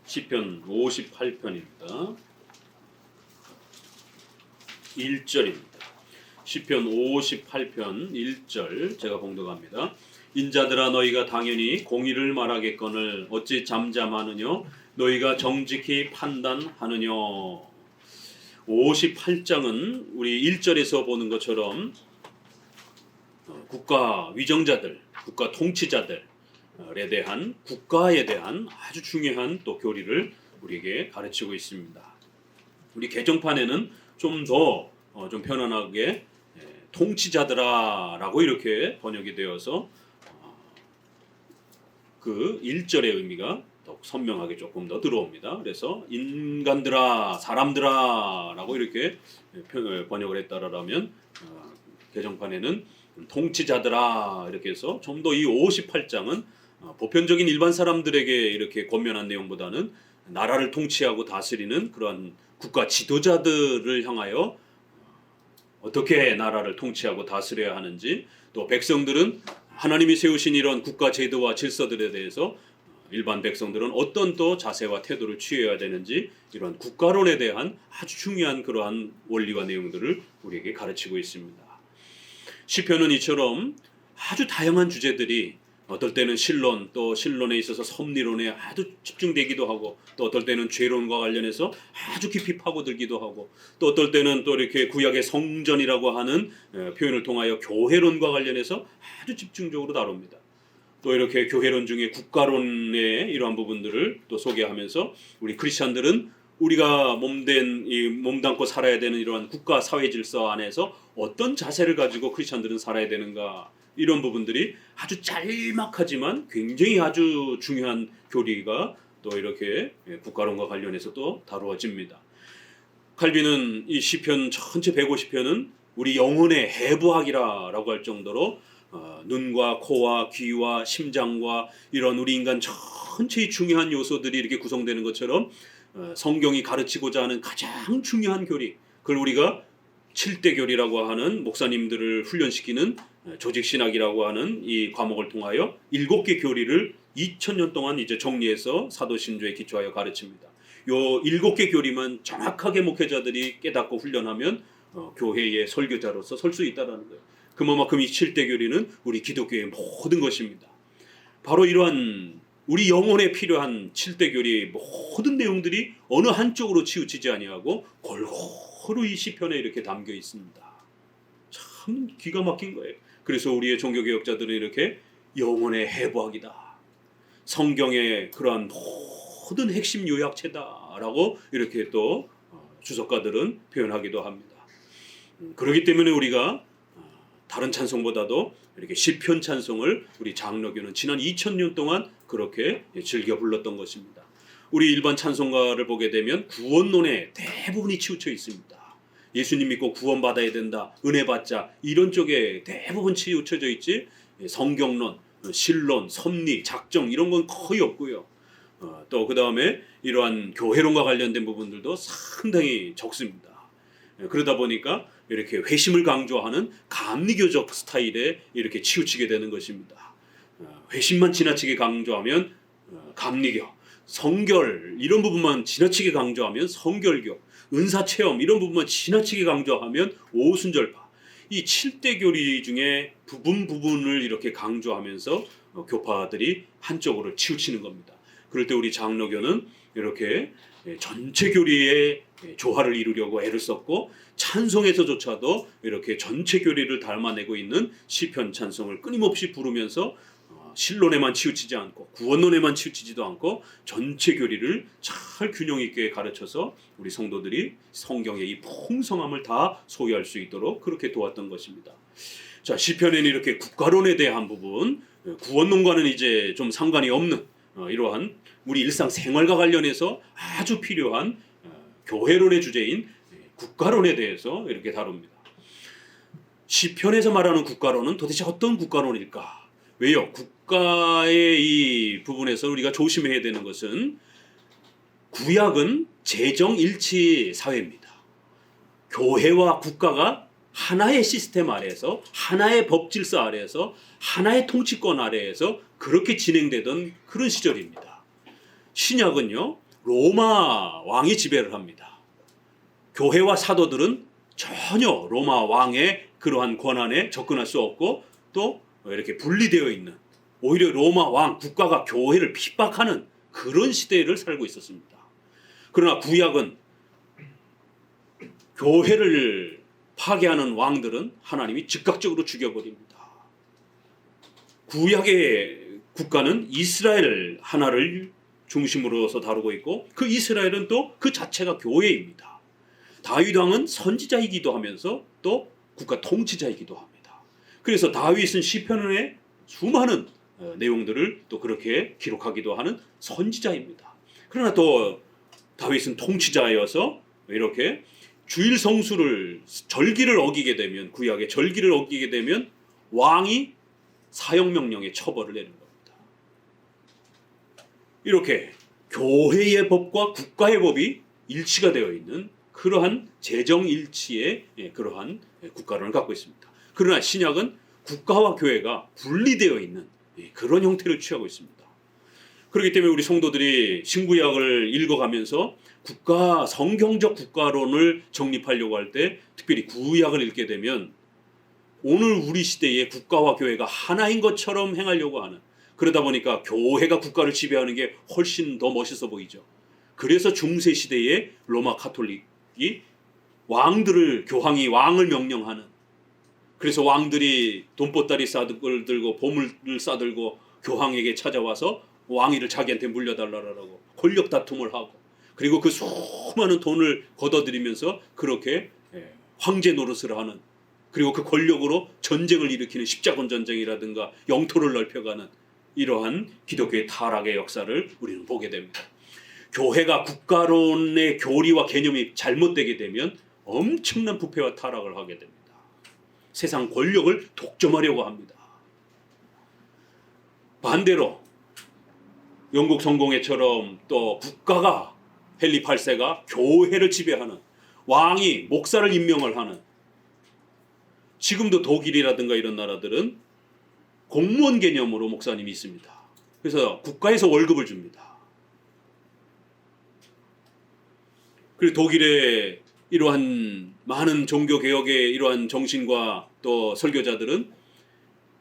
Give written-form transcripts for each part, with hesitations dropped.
시편 58편입니다. 1절입니다. 시편 58편 1절 제가 봉독합니다. 인자들아 너희가 당연히 공의를 말하겠거늘 어찌 잠잠하느뇨 너희가 정직히 판단하느뇨. 58장은 우리 1절에서 보는 것처럼 국가 위정자들, 국가 통치자들에 대한 국가에 대한 아주 중요한 또 교리를 우리에게 가르치고 있습니다. 우리 개정판에는 좀 더 좀 편안하게 통치자들아라고 이렇게 번역이 되어서 그 1절의 의미가 더 선명하게 조금 더 들어옵니다. 그래서 인간들아, 사람들아라고 이렇게 번역을 했다라면 개정판에는 통치자들아 이렇게 해서 좀 더 이 58장은 보편적인 일반 사람들에게 이렇게 권면한 내용보다는 나라를 통치하고 다스리는 그러한 국가 지도자들을 향하여 어떻게 나라를 통치하고 다스려야 하는지, 또 백성들은 하나님이 세우신 이런 국가 제도와 질서들에 대해서 일반 백성들은 어떤 또 자세와 태도를 취해야 되는지, 이런 국가론에 대한 아주 중요한 그러한 원리와 내용들을 우리에게 가르치고 있습니다. 시편은 이처럼 아주 다양한 주제들이 어떨 때는 신론, 또 신론에 있어서 섭리론에 아주 집중되기도 하고, 또 어떨 때는 죄론과 관련해서 아주 깊이 파고들기도 하고, 또 어떨 때는 또 이렇게 구약의 성전이라고 하는 표현을 통하여 교회론과 관련해서 아주 집중적으로 다룹니다. 또 이렇게 교회론 중에 국가론의 이러한 부분들을 또 소개하면서 우리 크리스찬들은 우리가 몸담고 살아야 되는 이러한 국가 사회 질서 안에서 어떤 자세를 가지고 크리스찬들은 살아야 되는가, 이런 부분들이 아주 짤막하지만 굉장히 아주 중요한 교리가 또 이렇게 국가론과 관련해서 또 다루어집니다. 칼빈은 이 시편 전체 150편은 우리 영혼의 해부학이라고 할 정도로 눈과 코와 귀와 심장과 이런 우리 인간 전체의 중요한 요소들이 이렇게 구성되는 것처럼 성경이 가르치고자 하는 가장 중요한 교리, 그걸 우리가 7대 교리라고 하는 목사님들을 훈련시키는 조직신학이라고 하는 이 과목을 통하여 7개 교리를 2000년 동안 이제 정리해서 사도신조에 기초하여 가르칩니다. 요 7개 교리만 정확하게 목회자들이 깨닫고 훈련하면 교회의 설교자로서 설 수 있다는 거예요. 그만큼 이 7대 교리는 우리 기독교의 모든 것입니다. 바로 이러한 우리 영혼에 필요한 7대 교리의 모든 내용들이 어느 한쪽으로 치우치지 아니하고 골고루 이 시편에 이렇게 담겨 있습니다. 참 기가 막힌 거예요. 그래서 우리의 종교개혁자들은 이렇게 영혼의 해부학이다, 성경의 그러한 모든 핵심 요약체다라고 이렇게 또 주석가들은 표현하기도 합니다. 그렇기 때문에 우리가 다른 찬송보다도 이렇게 시편 찬송을 우리 장로교는 지난 2000년 동안 그렇게 즐겨 불렀던 것입니다. 우리 일반 찬송가를 보게 되면 구원론에 대부분이 치우쳐 있습니다. 예수님 믿고 구원받아야 된다, 은혜 받자, 이런 쪽에 대부분 치우쳐져 있지, 성경론, 신론, 섭리, 작정 이런 건 거의 없고요. 또 그 다음에 이러한 교회론과 관련된 부분들도 상당히 적습니다. 그러다 보니까 이렇게 회심을 강조하는 감리교적 스타일에 이렇게 치우치게 되는 것입니다. 회심만 지나치게 강조하면 감리교, 성결 이런 부분만 지나치게 강조하면 성결교, 은사체험 이런 부분만 지나치게 강조하면 오순절파, 이 7대 교리 중에 부분을 이렇게 강조하면서 교파들이 한쪽으로 치우치는 겁니다. 그럴 때 우리 장로교는 이렇게 전체 교리의 조화를 이루려고 애를 썼고, 찬송에서조차도 이렇게 전체 교리를 담아내고 있는 시편 찬송을 끊임없이 부르면서 신론에만 치우치지 않고 구원론에만 치우치지도 않고 전체 교리를 잘 균형 있게 가르쳐서 우리 성도들이 성경의 이 풍성함을 다 소유할 수 있도록 그렇게 도왔던 것입니다. 자, 시편에는 이렇게 국가론에 대한 부분, 구원론과는 이제 좀 상관이 없는 이러한 우리 일상생활과 관련해서 아주 필요한 교회론의 주제인 국가론에 대해서 이렇게 다룹니다. 시편에서 말하는 국가론은 도대체 어떤 국가론일까? 왜요? 국가의 이 부분에서 우리가 조심해야 되는 것은, 구약은 재정일치 사회입니다. 교회와 국가가 하나의 시스템 아래에서, 하나의 법 질서 아래에서, 하나의 통치권 아래에서 그렇게 진행되던 그런 시절입니다. 신약은요, 로마 왕이 지배를 합니다. 교회와 사도들은 전혀 로마 왕의 그러한 권한에 접근할 수 없고 또 이렇게 분리되어 있는, 오히려 로마 왕 국가가 교회를 핍박하는 그런 시대를 살고 있었습니다. 그러나 구약은 교회를 파괴하는 왕들은 하나님이 즉각적으로 죽여버립니다. 구약의 국가는 이스라엘 하나를 중심으로서 다루고 있고 그 이스라엘은 또 그 자체가 교회입니다. 다윗 왕은 선지자이기도 하면서 또 국가 통치자이기도 합니다. 그래서 다윗은 시편의 수많은 내용들을 또 그렇게 기록하기도 하는 선지자입니다. 그러나 또 다윗은 통치자여서 이렇게 주일 성수를 절기를 어기게 되면, 구약의 절기를 어기게 되면 왕이 사형명령에 처벌을 내는 겁니다. 이렇게 교회의 법과 국가의 법이 일치가 되어 있는 그러한 재정일치의 그러한 국가론을 갖고 있습니다. 그러나 신약은 국가와 교회가 분리되어 있는 그런 형태를 취하고 있습니다. 그렇기 때문에 우리 성도들이 신구약을 읽어가면서 국가, 성경적 국가론을 정립하려고 할 때, 특별히 구약을 읽게 되면 오늘 우리 시대의 국가와 교회가 하나인 것처럼 행하려고 하는, 그러다 보니까 교회가 국가를 지배하는 게 훨씬 더 멋있어 보이죠. 그래서 중세 시대의 로마 카톨릭이 왕들을, 교황이 왕을 명령하는, 그래서 왕들이 돈보따리 싸들 들고 보물을 싸들고 교황에게 찾아와서 왕위를 자기한테 물려달라고 권력 다툼을 하고, 그리고 그 수많은 돈을 걷어들이면서 그렇게 황제 노릇을 하는, 그리고 그 권력으로 전쟁을 일으키는 십자군 전쟁이라든가 영토를 넓혀가는 이러한 기독교의 타락의 역사를 우리는 보게 됩니다. 교회가 국가론의 교리와 개념이 잘못되게 되면 엄청난 부패와 타락을 하게 됩니다. 세상 권력을 독점하려고 합니다. 반대로 영국 성공회처럼 또 국가가, 헨리 8세가 교회를 지배하는, 왕이 목사를 임명을 하는, 지금도 독일이라든가 이런 나라들은 공무원 개념으로 목사님이 있습니다. 그래서 국가에서 월급을 줍니다. 그리고 독일의 이러한 많은 종교개혁의 이러한 정신과 또 설교자들은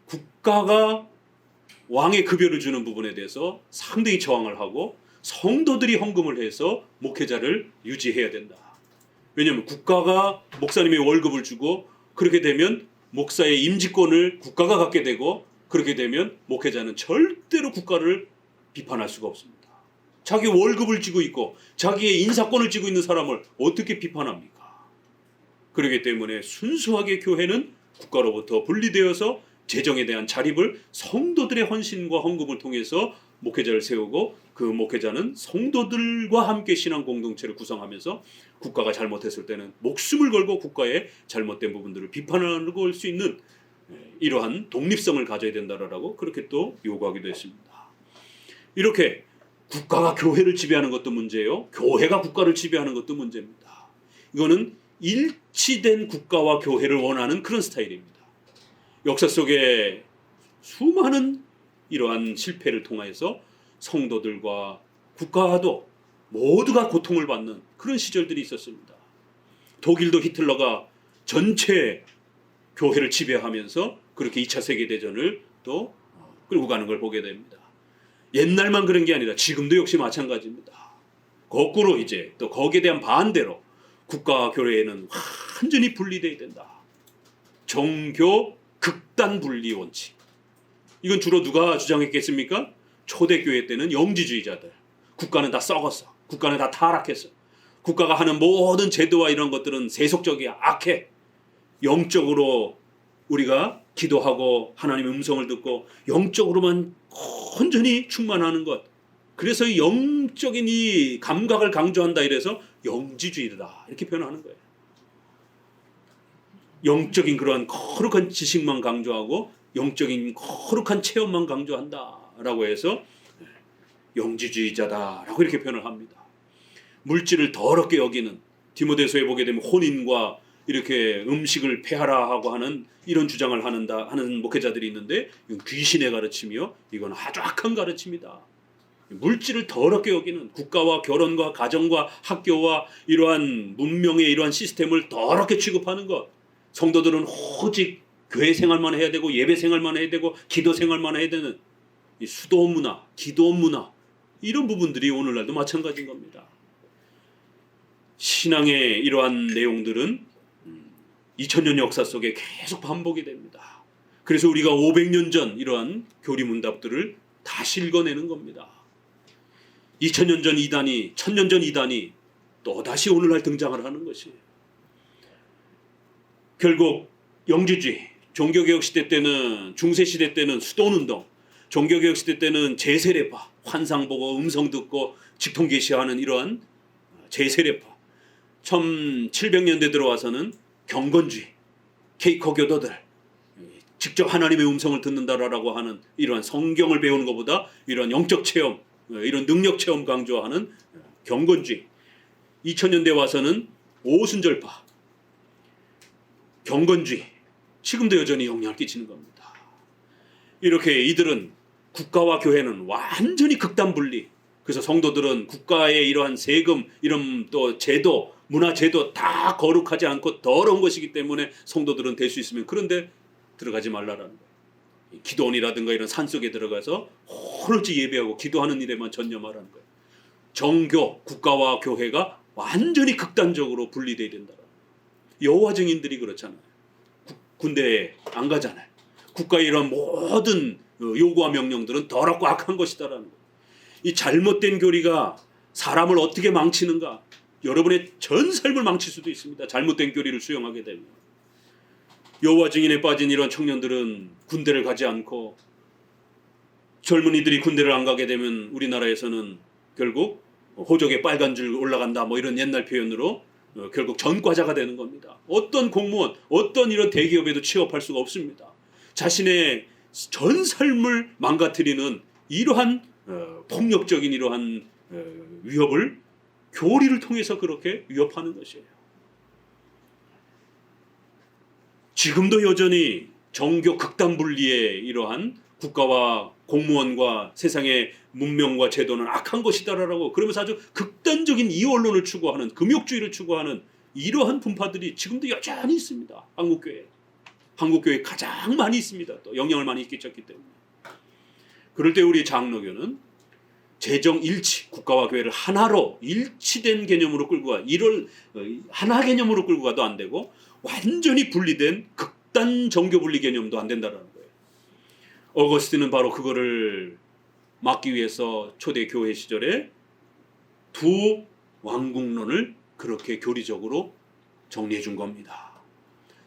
국가가 왕의 급여를 주는 부분에 대해서 상당히 저항을 하고 성도들이 헌금을 해서 목회자를 유지해야 된다. 왜냐하면 국가가 목사님의 월급을 주고 그렇게 되면 목사의 임직권을 국가가 갖게 되고, 그렇게 되면 목회자는 절대로 국가를 비판할 수가 없습니다. 자기 월급을 쥐고 있고 자기의 인사권을 쥐고 있는 사람을 어떻게 비판합니까? 그렇기 때문에 순수하게 교회는 국가로부터 분리되어서 재정에 대한 자립을 성도들의 헌신과 헌금을 통해서 목회자를 세우고, 그 목회자는 성도들과 함께 신앙 공동체를 구성하면서 국가가 잘못했을 때는 목숨을 걸고 국가의 잘못된 부분들을 비판할 수 있는 이러한 독립성을 가져야 된다라고 그렇게 또 요구하기도 했습니다. 이렇게 국가가 교회를 지배하는 것도 문제예요. 교회가 국가를 지배하는 것도 문제입니다. 이거는 일치된 국가와 교회를 원하는 그런 스타일입니다. 역사 속에 수많은 이러한 실패를 통해서 성도들과 국가도 모두가 고통을 받는 그런 시절들이 있었습니다. 독일도 히틀러가 전체 교회를 지배하면서 그렇게 2차 세계대전을 또 끌고 가는 걸 보게 됩니다. 옛날만 그런 게 아니라 지금도 역시 마찬가지입니다. 거꾸로 이제 또 거기에 대한 반대로 국가와 교회는 완전히 분리되어야 된다. 종교 극단 분리 원칙. 이건 주로 누가 주장했겠습니까? 초대교회 때는 영지주의자들. 국가는 다 썩었어. 국가는 다 타락했어. 국가가 하는 모든 제도와 이런 것들은 세속적이야, 악해. 영적으로 우리가 기도하고 하나님의 음성을 듣고 영적으로만 온전히 충만하는 것. 그래서 영적인 이 감각을 강조한다 이래서 영지주의다 이렇게 표현하는 거예요. 영적인 그러한 거룩한 지식만 강조하고 영적인 거룩한 체험만 강조한다라고 해서 영지주의자다라고 이렇게 표현을 합니다. 물질을 더럽게 여기는, 디모데서에 보게 되면 혼인과 이렇게 음식을 폐하라 하고 하는 이런 주장을 하는 목회자들이 있는데, 이건 귀신의 가르침이요, 이건 아주 악한 가르침이다. 물질을 더럽게 여기는, 국가와 결혼과 가정과 학교와 이러한 문명의 이러한 시스템을 더럽게 취급하는 것. 성도들은 오직 교회 생활만 해야 되고 예배 생활만 해야 되고 기도 생활만 해야 되는 이 수도 문화, 기도 문화, 이런 부분들이 오늘날도 마찬가지인 겁니다. 신앙의 이러한 내용들은 2000년 역사 속에 계속 반복이 됩니다. 그래서 우리가 500년 전 이러한 교리문답들을 다시 읽어내는 겁니다. 2000년 전 이단이, 1000년 전 이단이 또다시 오늘날 등장을 하는 것이에요. 결국 영주주의, 종교개혁 시대 때는, 중세 시대 때는 수도운동, 종교개혁 시대 때는 제세례파, 환상 보고 음성 듣고 직통 계시하는 이러한 제세례파, 1700년대 들어와서는 경건주의, 케이커 교도들, 직접 하나님의 음성을 듣는다라고 하는 이러한 성경을 배우는 것보다 이러한 영적 체험, 이런 능력 체험 강조하는 경건주의, 2000년대 와서는 오순절파, 경건주의, 지금도 여전히 영향을 끼치는 겁니다. 이렇게 이들은 국가와 교회는 완전히 극단 분리. 그래서 성도들은 국가의 이러한 세금, 이런 또 제도, 문화 제도 다 거룩하지 않고 더러운 것이기 때문에 성도들은 될 수 있으면 그런데 들어가지 말라라는 거예요. 기도원이라든가 이런 산속에 들어가서 오로지 예배하고 기도하는 일에만 전념하라는 거예요. 정교, 국가와 교회가 완전히 극단적으로 분리되어야 된다라는 거예요. 여호와 증인들이 그렇잖아요. 군대에 안 가잖아요. 국가의 이런 모든 요구와 명령들은 더럽고 악한 것이다라는 거예요. 이 잘못된 교리가 사람을 어떻게 망치는가? 여러분의 전 삶을 망칠 수도 있습니다. 잘못된 교리를 수용하게 되면. 여호와 증인에 빠진 이런 청년들은 군대를 가지 않고, 젊은이들이 군대를 안 가게 되면 우리나라에서는 결국 호적에 빨간 줄 올라간다, 뭐 이런 옛날 표현으로 결국 전과자가 되는 겁니다. 어떤 공무원, 어떤 이런 대기업에도 취업할 수가 없습니다. 자신의 전 삶을 망가뜨리는 이러한 폭력적인 이러한 위협을 교리를 통해서 그렇게 위협하는 것이에요. 지금도 여전히 정교 극단 분리의 이러한 국가와 공무원과 세상의 문명과 제도는 악한 것이다라고, 그러면서 아주 극단적인 이원론을 추구하는, 금욕주의를 추구하는 이러한 분파들이 지금도 여전히 있습니다. 한국교회에 가장 많이 있습니다. 또 영향을 많이 끼쳤기 때문에. 그럴 때 우리 장로교는 재정 일치, 국가와 교회를 하나로 일치된 개념으로 끌고 가, 이를 하나 개념으로 끌고 가도 안 되고 완전히 분리된 극단 정교 분리 개념도 안 된다라는 거예요. 어거스틴은 바로 그거를 막기 위해서 초대 교회 시절에 두 왕국론을 그렇게 교리적으로 정리해 준 겁니다.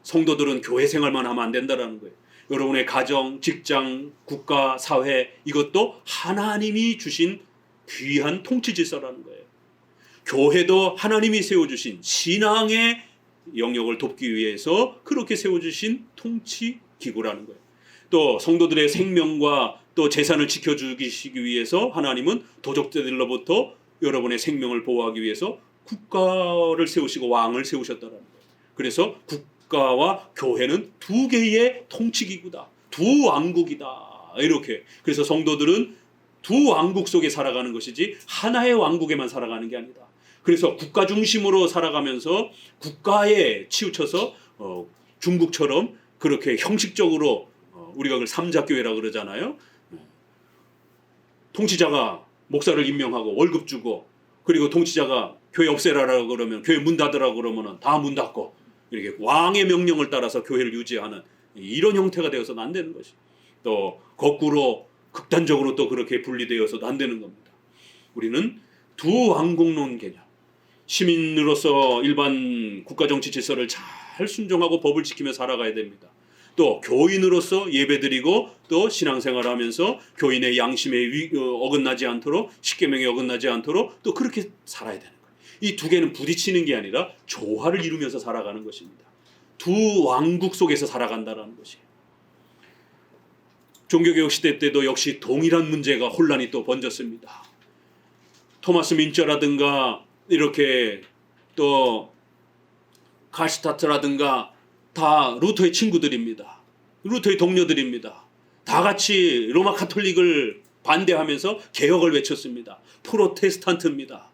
성도들은 교회 생활만 하면 안 된다라는 거예요. 여러분의 가정, 직장, 국가, 사회, 이것도 하나님이 주신 귀한 통치 질서라는 거예요. 교회도 하나님이 세워주신 신앙의 영역을 돕기 위해서 그렇게 세워주신 통치 기구라는 거예요. 또 성도들의 생명과 또 재산을 지켜주시기 위해서 하나님은 도적들로부터 여러분의 생명을 보호하기 위해서 국가를 세우시고 왕을 세우셨다는 거예요. 그래서 국가와 교회는 두 개의 통치기구다, 두 왕국이다, 이렇게. 그래서 성도들은 두 왕국 속에 살아가는 것이지 하나의 왕국에만 살아가는 게 아니다. 그래서 국가 중심으로 살아가면서 국가에 치우쳐서 중국처럼 그렇게 형식적으로 우리가 그걸 삼자교회라고 그러잖아요. 통치자가 목사를 임명하고 월급 주고, 그리고 통치자가 교회 없애라라고 그러면, 교회 문 닫으라고 그러면 다 문 닫고, 이렇게 왕의 명령을 따라서 교회를 유지하는 이런 형태가 되어서는 안 되는 것이. 또 거꾸로 극단적으로 또 그렇게 분리되어서도 안 되는 겁니다. 우리는 두 왕국론 개념, 시민으로서 일반 국가정치 질서를 잘 순종하고 법을 지키며 살아가야 됩니다. 또 교인으로서 예배드리고 또 신앙생활하면서 교인의 양심에 어긋나지 않도록, 십계명에 어긋나지 않도록 또 그렇게 살아야 되는 거예요. 이 두 개는 부딪히는 게 아니라 조화를 이루면서 살아가는 것입니다. 두 왕국 속에서 살아간다는 것이에요. 종교개혁 시대 때도 역시 동일한 문제가, 혼란이 또 번졌습니다. 토마스 민처라든가 이렇게 또 칼스타트라든가 다 루터의 친구들입니다. 루터의 동료들입니다. 다 같이 로마 카톨릭을 반대하면서 개혁을 외쳤습니다. 프로테스탄트입니다.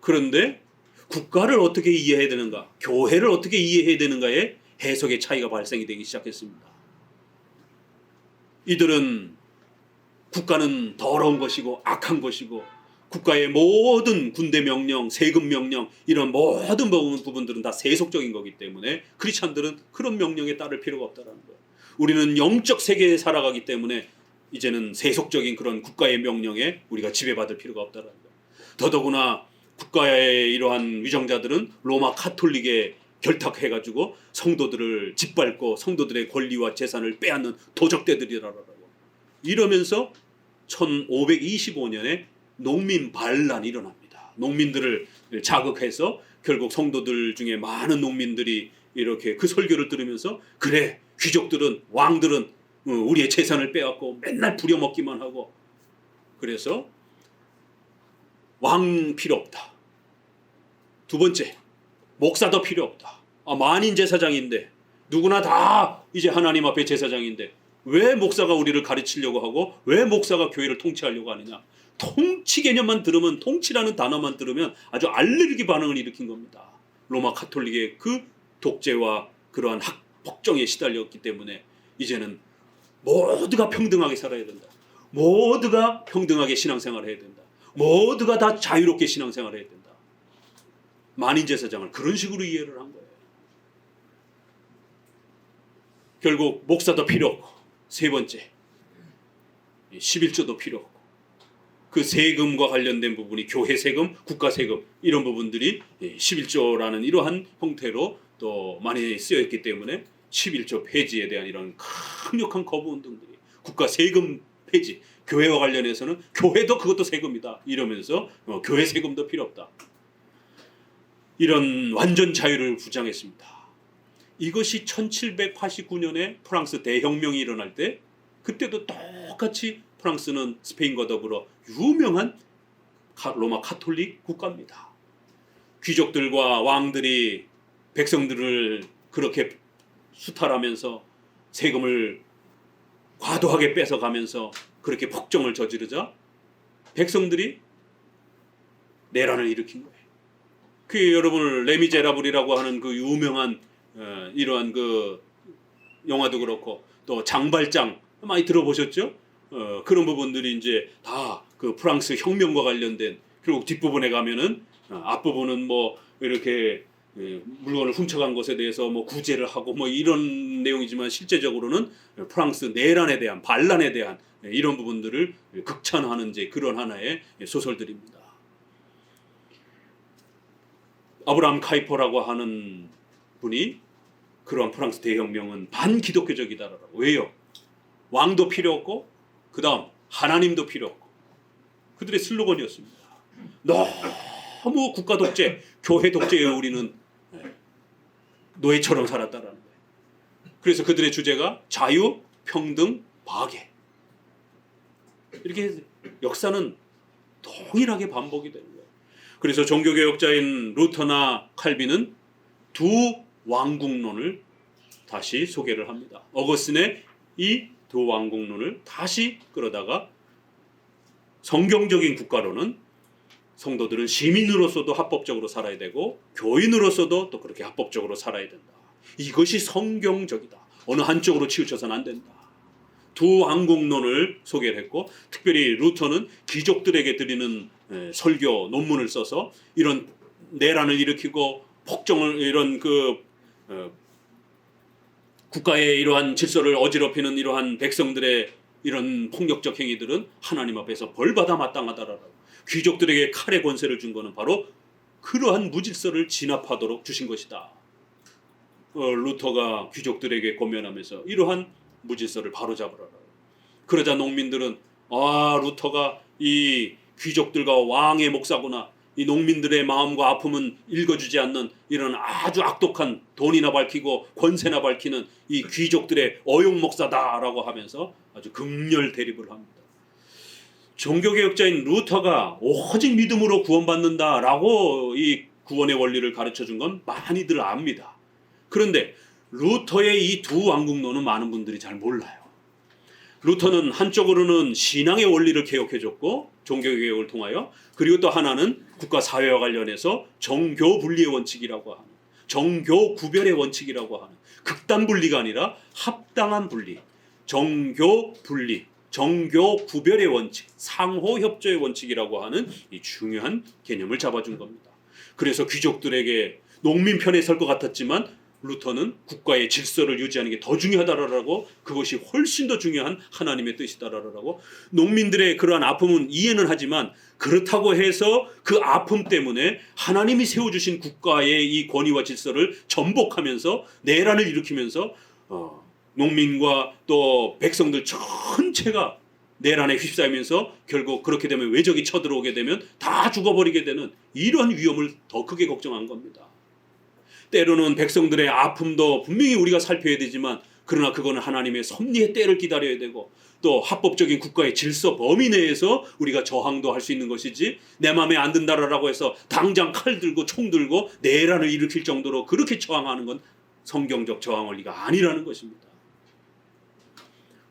그런데 국가를 어떻게 이해해야 되는가, 교회를 어떻게 이해해야 되는가에 해석의 차이가 발생이 되기 시작했습니다. 이들은 국가는 더러운 것이고 악한 것이고 국가의 모든 군대 명령, 세금 명령 이런 모든 부분들은 다 세속적인 거기 때문에 크리스찬들은 그런 명령에 따를 필요가 없다는 거예요. 우리는 영적 세계에 살아가기 때문에 이제는 세속적인 그런 국가의 명령에 우리가 지배받을 필요가 없다는 거예요. 더더구나 국가의 이러한 위정자들은 로마 카톨릭에 결탁해가지고 성도들을 짓밟고 성도들의 권리와 재산을 빼앗는 도적대들이라고 이러면서 1525년에 농민 반란이 일어납니다. 농민들을 자극해서 결국 성도들 중에 많은 농민들이 이렇게 그 설교를 들으면서 그래 귀족들은 왕들은 우리의 재산을 빼앗고 맨날 부려먹기만 하고 그래서 왕 필요 없다. 두 번째 목사도 필요 없다. 만인 제사장인데 누구나 다 이제 하나님 앞에 제사장인데 왜 목사가 우리를 가르치려고 하고 왜 목사가 교회를 통치하려고 하느냐. 통치 개념만 들으면 통치라는 단어만 들으면 아주 알레르기 반응을 일으킨 겁니다. 로마 카톨릭의 그 독재와 그러한 폭정에 시달렸기 때문에 이제는 모두가 평등하게 살아야 된다. 모두가 평등하게 신앙생활을 해야 된다. 모두가 다 자유롭게 신앙생활을 해야 된다. 만인제사장을 그런 식으로 이해를 한 거예요. 결국 목사도 필요 없고 세 번째 11조도 필요 없고 그 세금과 관련된 부분이 교회 세금, 국가 세금 이런 부분들이 11조라는 이러한 형태로 또 많이 쓰여있기 때문에 11조 폐지에 대한 이런 강력한 거부 운동들이 국가 세금 폐지, 교회와 관련해서는 교회도 그것도 세금이다 이러면서 교회 세금도 필요 없다. 이런 완전 자유를 주장했습니다. 이것이 1789년에 프랑스 대혁명이 일어날 때 그때도 똑같이 프랑스는 스페인과 더불어 유명한 로마 카톨릭 국가입니다. 귀족들과 왕들이 백성들을 그렇게 수탈하면서 세금을 과도하게 뺏어가면서 그렇게 폭정을 저지르자 백성들이 내란을 일으킨 거예요. 그 여러분 레미제라블이라고 하는 그 유명한 이러한 그 영화도 그렇고 또 장발장 많이 들어보셨죠? 그런 부분들이 이제 다 그 프랑스 혁명과 관련된 그리고 뒷부분에 가면은 앞부분은 뭐 이렇게 물건을 훔쳐간 것에 대해서 뭐 구제를 하고 뭐 이런 내용이지만 실제적으로는 프랑스 내란에 대한 반란에 대한 이런 부분들을 극찬하는 이제 그런 하나의 소설들입니다. 아브라함 카이퍼라고 하는 분이 그러한 프랑스 대혁명은 반기독교적이다라고. 왜요? 왕도 필요 없고 그 다음 하나님도 필요 없고 그들의 슬로건이었습니다. 너무 국가 독재, 교회 독재에 우리는 노예처럼 살았다라는 거예요. 그래서 그들의 주제가 자유, 평등, 박애. 이렇게 역사는 동일하게 반복이 되는 거예요. 그래서 종교개혁자인 루터나 칼빈은 두 왕국론을 다시 소개를 합니다. 어거스틴의 이 두 왕국론을 다시 끌어다가 성경적인 국가로는 성도들은 시민으로서도 합법적으로 살아야 되고 교인으로서도 또 그렇게 합법적으로 살아야 된다. 이것이 성경적이다. 어느 한쪽으로 치우쳐서는 안 된다. 두 왕국론을 소개를 했고 특별히 루터는 귀족들에게 드리는 설교 논문을 써서 이런 내란을 일으키고 폭정을 이런 국가의 이러한 질서를 어지럽히는 이러한 백성들의 이런 폭력적 행위들은 하나님 앞에서 벌받아 마땅하다라고 귀족들에게 칼의 권세를 준 것은 바로 그러한 무질서를 진압하도록 주신 것이다. 루터가 귀족들에게 권면하면서 이러한 무질서를 바로잡으라고. 그러자 농민들은 루터가 이 귀족들과 왕의 목사구나. 이 농민들의 마음과 아픔은 읽어주지 않는 이런 아주 악독한 돈이나 밝히고 권세나 밝히는 이 귀족들의 어용 목사다라고 하면서 아주 극렬 대립을 합니다. 종교개혁자인 루터가 오직 믿음으로 구원받는다라고 이 구원의 원리를 가르쳐준 건 많이들 압니다. 그런데 루터의 이 두 왕국론은 많은 분들이 잘 몰라요. 루터는 한쪽으로는 신앙의 원리를 개혁해줬고 종교개혁을 통하여, 그리고 또 하나는 국가사회와 관련해서 정교 분리의 원칙이라고 하는, 정교 구별의 원칙이라고 하는, 극단 분리가 아니라 합당한 분리, 정교 분리, 정교 구별의 원칙, 상호 협조의 원칙이라고 하는 이 중요한 개념을 잡아준 겁니다. 그래서 귀족들에게 농민 편에 설 것 같았지만 루터는 국가의 질서를 유지하는 게 더 중요하다라고, 그것이 훨씬 더 중요한 하나님의 뜻이다라고, 농민들의 그러한 아픔은 이해는 하지만 그렇다고 해서 그 아픔 때문에 하나님이 세워주신 국가의 이 권위와 질서를 전복하면서 내란을 일으키면서 농민과 또 백성들 전체가 내란에 휩싸이면서 결국 그렇게 되면 외적이 쳐들어오게 되면 다 죽어버리게 되는 이러한 위험을 더 크게 걱정한 겁니다. 때로는 백성들의 아픔도 분명히 우리가 살펴야 되지만, 그러나 그거는 하나님의 섭리의 때를 기다려야 되고, 또 합법적인 국가의 질서 범위 내에서 우리가 저항도 할 수 있는 것이지, 내 마음에 안 든다라고 해서 당장 칼 들고 총 들고 내란을 일으킬 정도로 그렇게 저항하는 건 성경적 저항 원리가 아니라는 것입니다.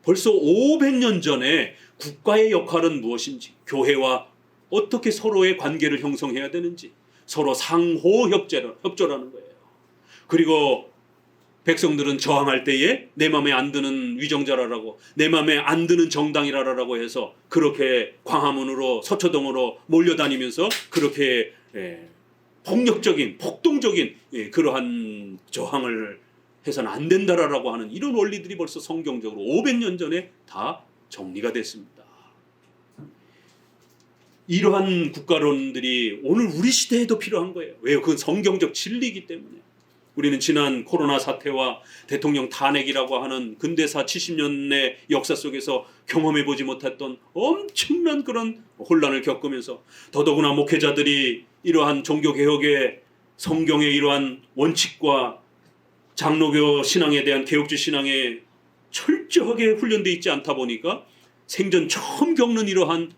벌써 500년 전에 국가의 역할은 무엇인지, 교회와 어떻게 서로의 관계를 형성해야 되는지, 서로 상호 협조라는 거예요. 그리고 백성들은 저항할 때에 내 마음에 안 드는 위정자라라고, 내 마음에 안 드는 정당이라라고 해서 그렇게 광화문으로 서초동으로 몰려다니면서 그렇게 폭력적인 폭동적인 그러한 저항을 해서는 안 된다라고 하는 이런 원리들이 벌써 성경적으로 500년 전에 다 정리가 됐습니다. 이러한 국가론들이 오늘 우리 시대에도 필요한 거예요. 왜요? 그건 성경적 진리이기 때문에. 우리는 지난 코로나 사태와 대통령 탄핵이라고 하는 근대사 70년의 역사 속에서 경험해보지 못했던 엄청난 그런 혼란을 겪으면서, 더더구나 목회자들이 이러한 종교개혁의 성경의 이러한 원칙과 장로교 신앙에 대한 개혁주 신앙에 철저하게 훈련되어 있지 않다 보니까 생전 처음 겪는 이러한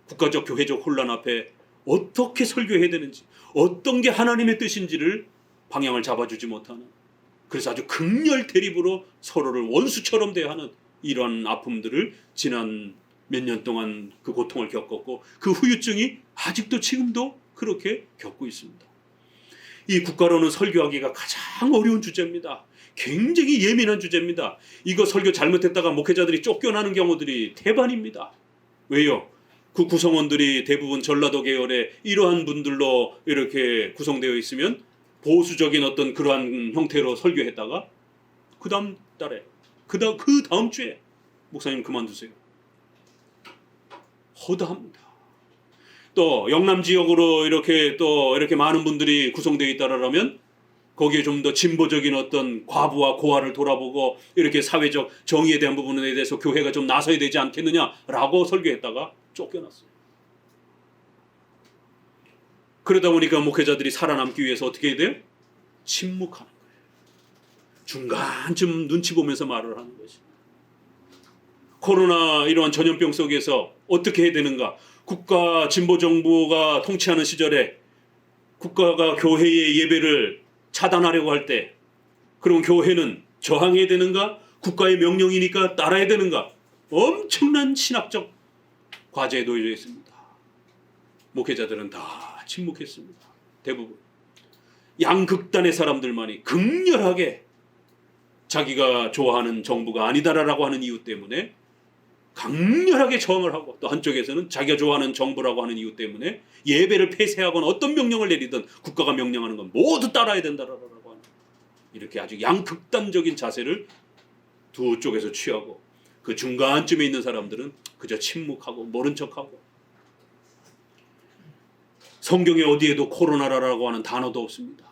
국가적 교회적 혼란 앞에 어떻게 설교해야 되는지, 어떤 게 하나님의 뜻인지를 방향을 잡아주지 못하는, 그래서 아주 극렬 대립으로 서로를 원수처럼 대하는 이러한 아픔들을 지난 몇 년 동안 그 고통을 겪었고, 그 후유증이 아직도 지금도 그렇게 겪고 있습니다. 이 국가론은 설교하기가 가장 어려운 주제입니다. 굉장히 예민한 주제입니다. 이거 설교 잘못했다가 목회자들이 쫓겨나는 경우들이 대반입니다. 왜요? 그 구성원들이 대부분 전라도 계열의 이러한 분들로 이렇게 구성되어 있으면 보수적인 어떤 그러한 형태로 설교했다가 그 다음 달에, 그 다음 주에 목사님 그만두세요. 허다합니다. 또 영남 지역으로 이렇게 많은 분들이 구성되어 있다라면 거기에 좀 더 진보적인 어떤 과부와 고아를 돌아보고 이렇게 사회적 정의에 대한 부분에 대해서 교회가 좀 나서야 되지 않겠느냐라고 설교했다가 쫓겨났어요. 그러다 보니까 목회자들이 살아남기 위해서 어떻게 해야 돼요? 침묵하는 거예요. 중간쯤 눈치 보면서 말을 하는 것입니다. 코로나 이러한 전염병 속에서 어떻게 해야 되는가? 국가 진보정부가 통치하는 시절에 국가가 교회의 예배를 차단하려고 할 때, 그럼 교회는 저항해야 되는가? 국가의 명령이니까 따라야 되는가? 엄청난 신학적 과제에 놓여져 있습니다. 목회자들은 다 침묵했습니다. 대부분. 양극단의 사람들만이 극렬하게 자기가 좋아하는 정부가 아니다라고 하는 이유 때문에 강렬하게 저항을 하고, 또 한쪽에서는 자기가 좋아하는 정부라고 하는 이유 때문에 예배를 폐쇄하거나 어떤 명령을 내리든 국가가 명령하는 건 모두 따라야 된다라고 하는, 이렇게 아주 양극단적인 자세를 두 쪽에서 취하고, 그 중간쯤에 있는 사람들은 그저 침묵하고 모른 척하고, 성경에 어디에도 코로나라고 하는 단어도 없습니다.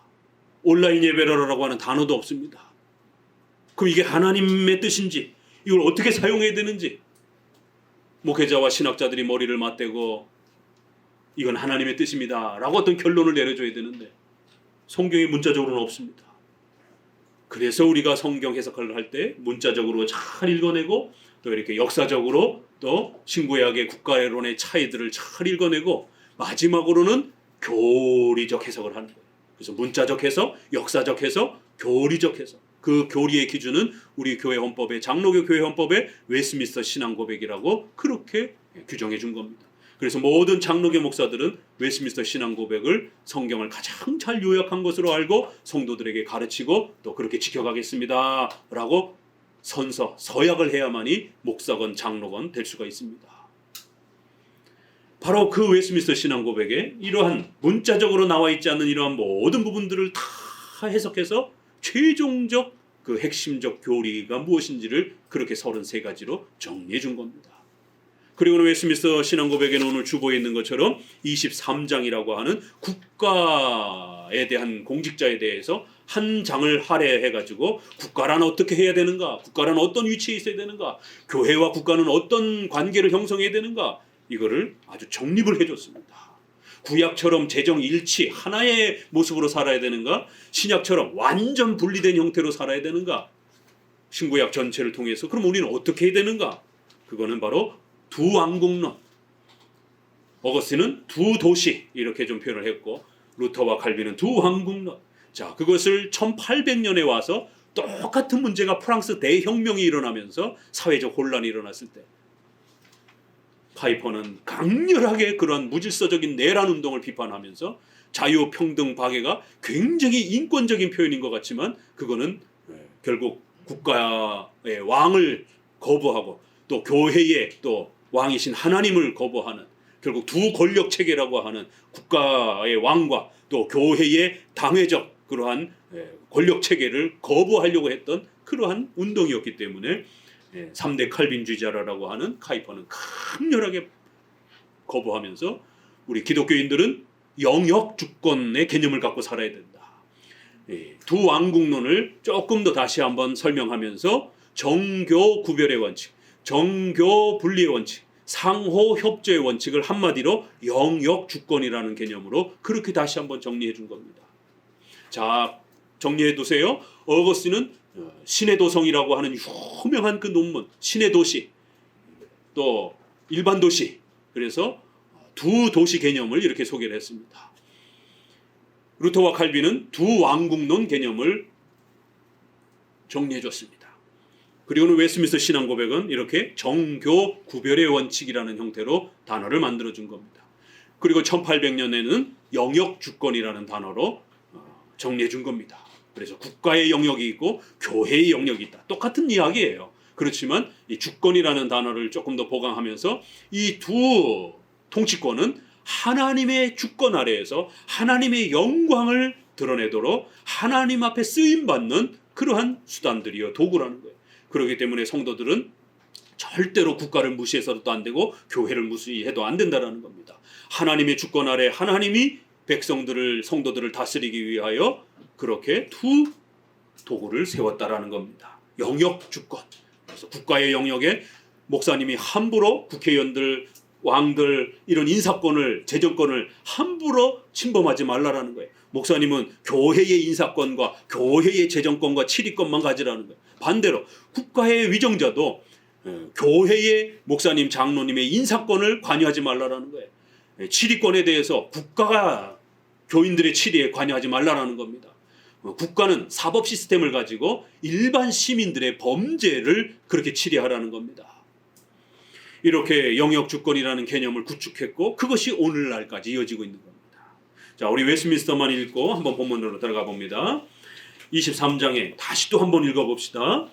온라인 예배라고 하는 단어도 없습니다. 그럼 이게 하나님의 뜻인지, 이걸 어떻게 사용해야 되는지 목회자와 신학자들이 머리를 맞대고 이건 하나님의 뜻입니다 라고 어떤 결론을 내려줘야 되는데 성경이 문자적으로는 없습니다. 그래서 우리가 성경 해석을 할 때 문자적으로 잘 읽어내고, 또 이렇게 역사적으로 또 신구약의 국가론의 차이들을 잘 읽어내고, 마지막으로는 교리적 해석을 하는 거예요. 그래서 문자적 해석, 역사적 해석, 교리적 해석, 그 교리의 기준은 우리 교회 헌법의 장로교 교회 헌법의 웨스민스터 신앙 고백이라고 그렇게 규정해 준 겁니다. 그래서 모든 장로교 목사들은 웨스민스터 신앙 고백을 성경을 가장 잘 요약한 것으로 알고 성도들에게 가르치고 또 그렇게 지켜가겠습니다 라고 서약을 해야만이 목사건 장로건 될 수가 있습니다. 바로 그 웨스민스터 신앙 고백에 이러한 문자적으로 나와 있지 않는 이러한 모든 부분들을 다 해석해서 최종적 그 핵심적 교리가 무엇인지를 그렇게 33가지로 정리해 준 겁니다. 그리고는 웨스민스터 신앙 고백에는 오늘 주보에 있는 것처럼 23장이라고 하는 국가에 대한 공직자에 대해서 한 장을 할애해가지고 국가란 어떻게 해야 되는가, 국가란 어떤 위치에 있어야 되는가, 교회와 국가는 어떤 관계를 형성해야 되는가, 이거를 아주 정립을 해줬습니다. 구약처럼 재정 일치 하나의 모습으로 살아야 되는가, 신약처럼 완전 분리된 형태로 살아야 되는가, 신구약 전체를 통해서 그럼 우리는 어떻게 해야 되는가, 그거는 바로 두 왕국론, 어거스틴은 두 도시 이렇게 좀 표현을 했고 루터와 칼빈은 두 왕국론. 자, 그것을 1800년에 와서 똑같은 문제가 프랑스 대혁명이 일어나면서 사회적 혼란이 일어났을 때 파이퍼는 강렬하게 그러한 무질서적인 내란 운동을 비판하면서 자유평등 박애가 굉장히 인권적인 표현인 것 같지만 그거는 결국 국가의 왕을 거부하고 또 교회의 또 왕이신 하나님을 거부하는, 결국 두 권력 체계라고 하는 국가의 왕과 또 교회의 당회적 그러한 권력 체계를 거부하려고 했던 그러한 운동이었기 때문에 3대 칼빈주의자라고 하는 카이퍼는 강렬하게 거부하면서 우리 기독교인들은 영역 주권의 개념을 갖고 살아야 된다. 두 왕국론을 조금 더 다시 한번 설명하면서 정교 구별의 원칙, 정교 분리의 원칙, 상호 협조의 원칙을 한마디로 영역 주권이라는 개념으로 그렇게 다시 한번 정리해 준 겁니다. 자, 정리해 두세요. 어거스틴은 신의 도성이라고 하는 유명한 그 논문, 신의 도시, 또 일반 도시, 그래서 두 도시 개념을 이렇게 소개를 했습니다. 루터와 칼빈은 두 왕국론 개념을 정리해 줬습니다. 그리고는 웨스민스터 신앙 고백은 이렇게 정교 구별의 원칙이라는 형태로 단어를 만들어 준 겁니다. 그리고 1800년에는 영역 주권이라는 단어로 정리해 준 겁니다. 그래서 국가의 영역이 있고 교회의 영역이 있다. 똑같은 이야기예요. 그렇지만 이 주권이라는 단어를 조금 더 보강하면서 이 두 통치권은 하나님의 주권 아래에서 하나님의 영광을 드러내도록 하나님 앞에 쓰임받는 그러한 수단들이요, 도구라는 거예요. 그렇기 때문에 성도들은 절대로 국가를 무시해서도 안 되고 교회를 무시해도 안 된다는 겁니다. 하나님의 주권 아래 하나님이 백성들을, 성도들을 다스리기 위하여 그렇게 두 도구를 세웠다라는 겁니다. 영역 주권. 그래서 국가의 영역에 목사님이 함부로 국회의원들, 왕들 이런 인사권을, 재정권을 함부로 침범하지 말라라는 거예요. 목사님은 교회의 인사권과 교회의 재정권과 치리권만 가지라는 거예요. 반대로 국가의 위정자도 교회의 목사님, 장로님의 인사권을 관여하지 말라라는 거예요. 치리권에 대해서 국가가 교인들의 치리에 관여하지 말라라는 겁니다. 국가는 사법 시스템을 가지고 일반 시민들의 범죄를 그렇게 치리하라는 겁니다. 이렇게 영역 주권이라는 개념을 구축했고 그것이 오늘날까지 이어지고 있는 겁니다. 자, 우리 웨스민스터만 읽고 한번 본문으로 들어가 봅니다. 23장에 다시 또 한번 읽어봅시다.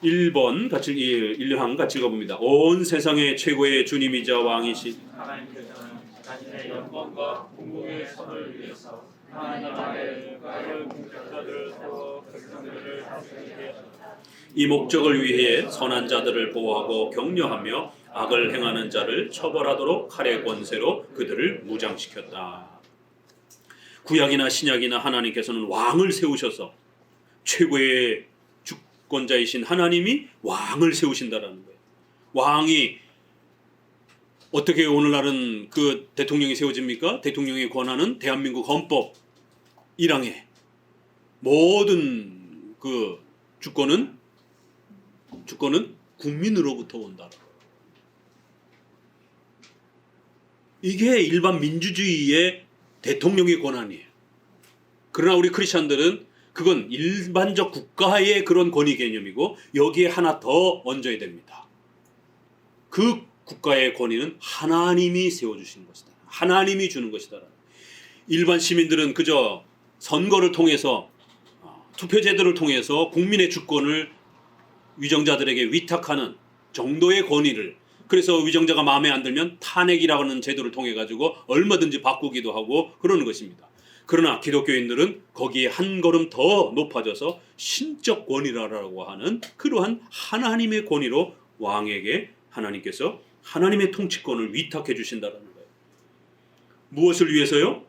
1번 같이 1 항 같이 읽어봅니다. 온 세상의 최고의 주님이자 왕이신 하나님께서는 자신의 영광과 궁극의 선을 위해서 하나님 아래 국가를 공격자들을 세워 백성들을 다스리게 하셨다. 이 목적을 위해 선한 자들을 보호하고 격려하며 악을 행하는 자를 처벌하도록 칼의 권세로 그들을 무장시켰다. 구약이나 신약이나 하나님께서는 왕을 세우셔서 최고의 주권자이신 하나님이 왕을 세우신다라는 거예요. 왕이 어떻게 오늘날은 그 대통령이 세워집니까? 대통령의 권한은 대한민국 헌법 1항에 모든 그 주권은 국민으로부터 온다. 이게 일반 민주주의의 대통령의 권한이에요. 그러나 우리 크리스천들은 그건 일반적 국가의 그런 권위 개념이고 여기에 하나 더 얹어야 됩니다. 그 국가의 권위는 하나님이 세워주시는 것이다. 하나님이 주는 것이다. 일반 시민들은 그저 선거를 통해서 투표제도를 통해서 국민의 주권을 위정자들에게 위탁하는 정도의 권위를, 그래서 위정자가 마음에 안 들면 탄핵이라고 하는 제도를 통해 가지고 얼마든지 바꾸기도 하고 그러는 것입니다. 그러나 기독교인들은 거기에 한 걸음 더 높아져서 신적 권위라고 하는 그러한 하나님의 권위로 왕에게 하나님께서 하나님의 통치권을 위탁해 주신다는 거예요. 무엇을 위해서요?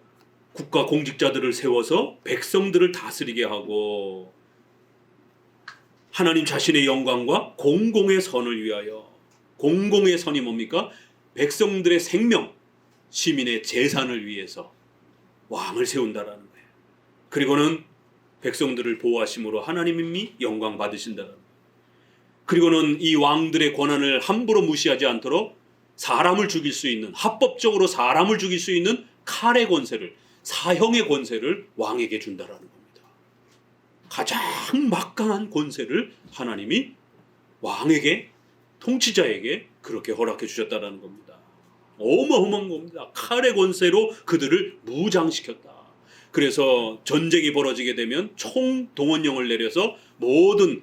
국가 공직자들을 세워서 백성들을 다스리게 하고 하나님 자신의 영광과 공공의 선을 위하여. 공공의 선이 뭡니까? 백성들의 생명, 시민의 재산을 위해서 왕을 세운다라는 거예요. 그리고는 백성들을 보호하심으로 하나님이 영광 받으신다는 거예요. 그리고는 이 왕들의 권한을 함부로 무시하지 않도록 사람을 죽일 수 있는, 합법적으로 사람을 죽일 수 있는 칼의 권세를, 사형의 권세를 왕에게 준다라는 겁니다. 가장 막강한 권세를 하나님이 왕에게, 통치자에게 그렇게 허락해 주셨다라는 겁니다. 어마어마한 겁니다. 칼의 권세로 그들을 무장시켰다. 그래서 전쟁이 벌어지게 되면 총동원령을 내려서 모든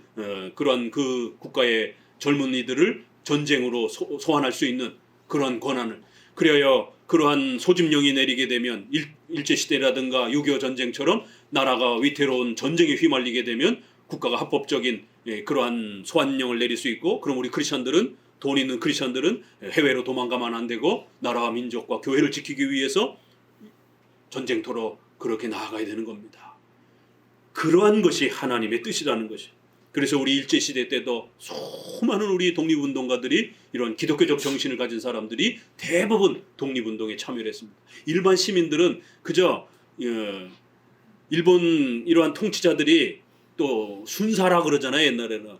그러한 그 국가의 젊은이들을 전쟁으로 소환할 수 있는 그러한 권한을, 그래야 그러한 소집령이 내리게 되면 일제시대라든가 6.25 전쟁처럼 나라가 위태로운 전쟁에 휘말리게 되면 국가가 합법적인 그러한 소환령을 내릴 수 있고, 그럼 우리 크리스천들은, 돈 있는 크리스천들은 해외로 도망가면 안 되고 나라와 민족과 교회를 지키기 위해서 전쟁터로 그렇게 나아가야 되는 겁니다. 그러한 것이 하나님의 뜻이라는 것이. 그래서 우리 일제시대 때도 수많은 우리 독립운동가들이, 이런 기독교적 정신을 가진 사람들이 대부분 독립운동에 참여를 했습니다. 일반 시민들은 그저 일본 이러한 통치자들이 또 순사라 그러잖아요. 옛날에는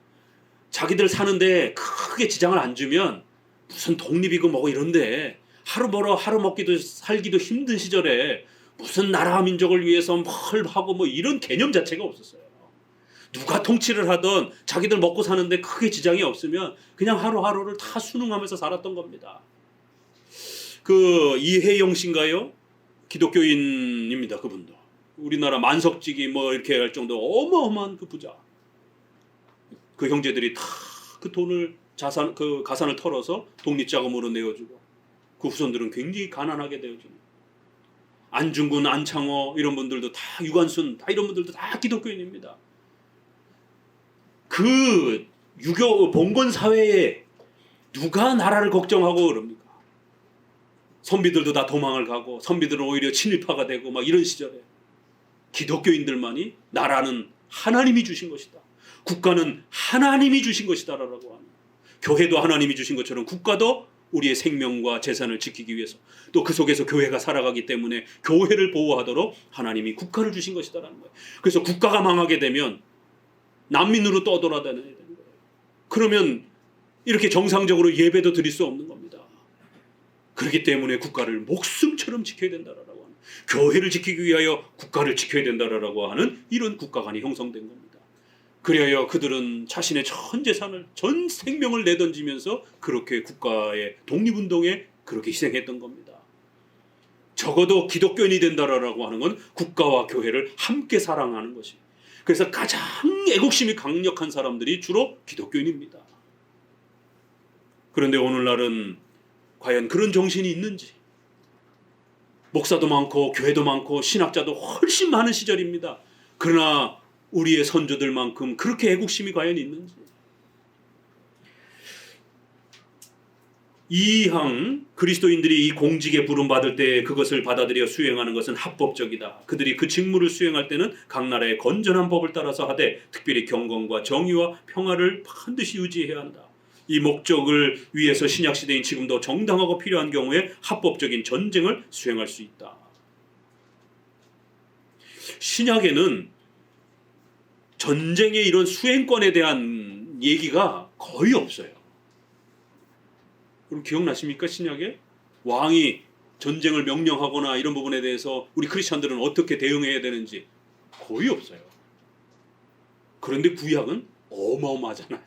자기들 사는데 크게 지장을 안 주면 무슨 독립이고 뭐고 이런데, 하루 벌어 하루 먹기도 살기도 힘든 시절에 무슨 나라와 민족을 위해서 뭘 하고 뭐 이런 개념 자체가 없었어요. 누가 통치를 하던 자기들 먹고 사는데 크게 지장이 없으면 그냥 하루하루를 다 순응하면서 살았던 겁니다. 그 이혜영 씨인가요? 기독교인입니다. 그분도 우리나라 만석직이 뭐 이렇게 할 정도 어마어마한 그 부자. 그 형제들이 다 그 돈을 그 가산을 털어서 독립자금으로 내어주고, 그 후손들은 굉장히 가난하게 되어집니다. 안중근, 안창호 이런 분들도 다, 유관순 다 이런 분들도 다 기독교인입니다. 그 유교 봉건 사회에 누가 나라를 걱정하고 그럽니까? 선비들도 다 도망을 가고 선비들은 오히려 친일파가 되고 막 이런 시절에 기독교인들만이 나라는 하나님이 주신 것이다, 국가는 하나님이 주신 것이다 라고 하는, 교회도 하나님이 주신 것처럼 국가도 우리의 생명과 재산을 지키기 위해서, 또 그 속에서 교회가 살아가기 때문에 교회를 보호하도록 하나님이 국가를 주신 것이다라는 거예요. 그래서 국가가 망하게 되면 난민으로 떠돌아다녀야 되는 거예요. 그러면 이렇게 정상적으로 예배도 드릴 수 없는 겁니다. 그렇기 때문에 국가를 목숨처럼 지켜야 된다라고 하는, 교회를 지키기 위하여 국가를 지켜야 된다라고 하는 이런 국가관이 형성된 겁니다. 그래야 그들은 자신의 전 재산을, 전 생명을 내던지면서 그렇게 국가의 독립운동에 그렇게 희생했던 겁니다. 적어도 기독교인이 된다라고 하는 건 국가와 교회를 함께 사랑하는 것이. 그래서 가장 애국심이 강력한 사람들이 주로 기독교인입니다. 그런데 오늘날은 과연 그런 정신이 있는지, 목사도 많고 교회도 많고 신학자도 훨씬 많은 시절입니다. 그러나 우리의 선조들만큼 그렇게 애국심이 과연 있는지. 이항 그리스도인들이 이 공직에 부름받을 때 그것을 받아들여 수행하는 것은 합법적이다. 그들이 그 직무를 수행할 때는 각 나라의 건전한 법을 따라서 하되 특별히 경건과 정의와 평화를 반드시 유지해야 한다. 이 목적을 위해서 신약시대인 지금도 정당하고 필요한 경우에 합법적인 전쟁을 수행할 수 있다. 신약에는 전쟁의 이런 수행권에 대한 얘기가 거의 없어요. 그럼 기억나십니까? 신약에 왕이 전쟁을 명령하거나 이런 부분에 대해서 우리 크리스천들은 어떻게 대응해야 되는지 거의 없어요. 그런데 구약은 어마어마하잖아요.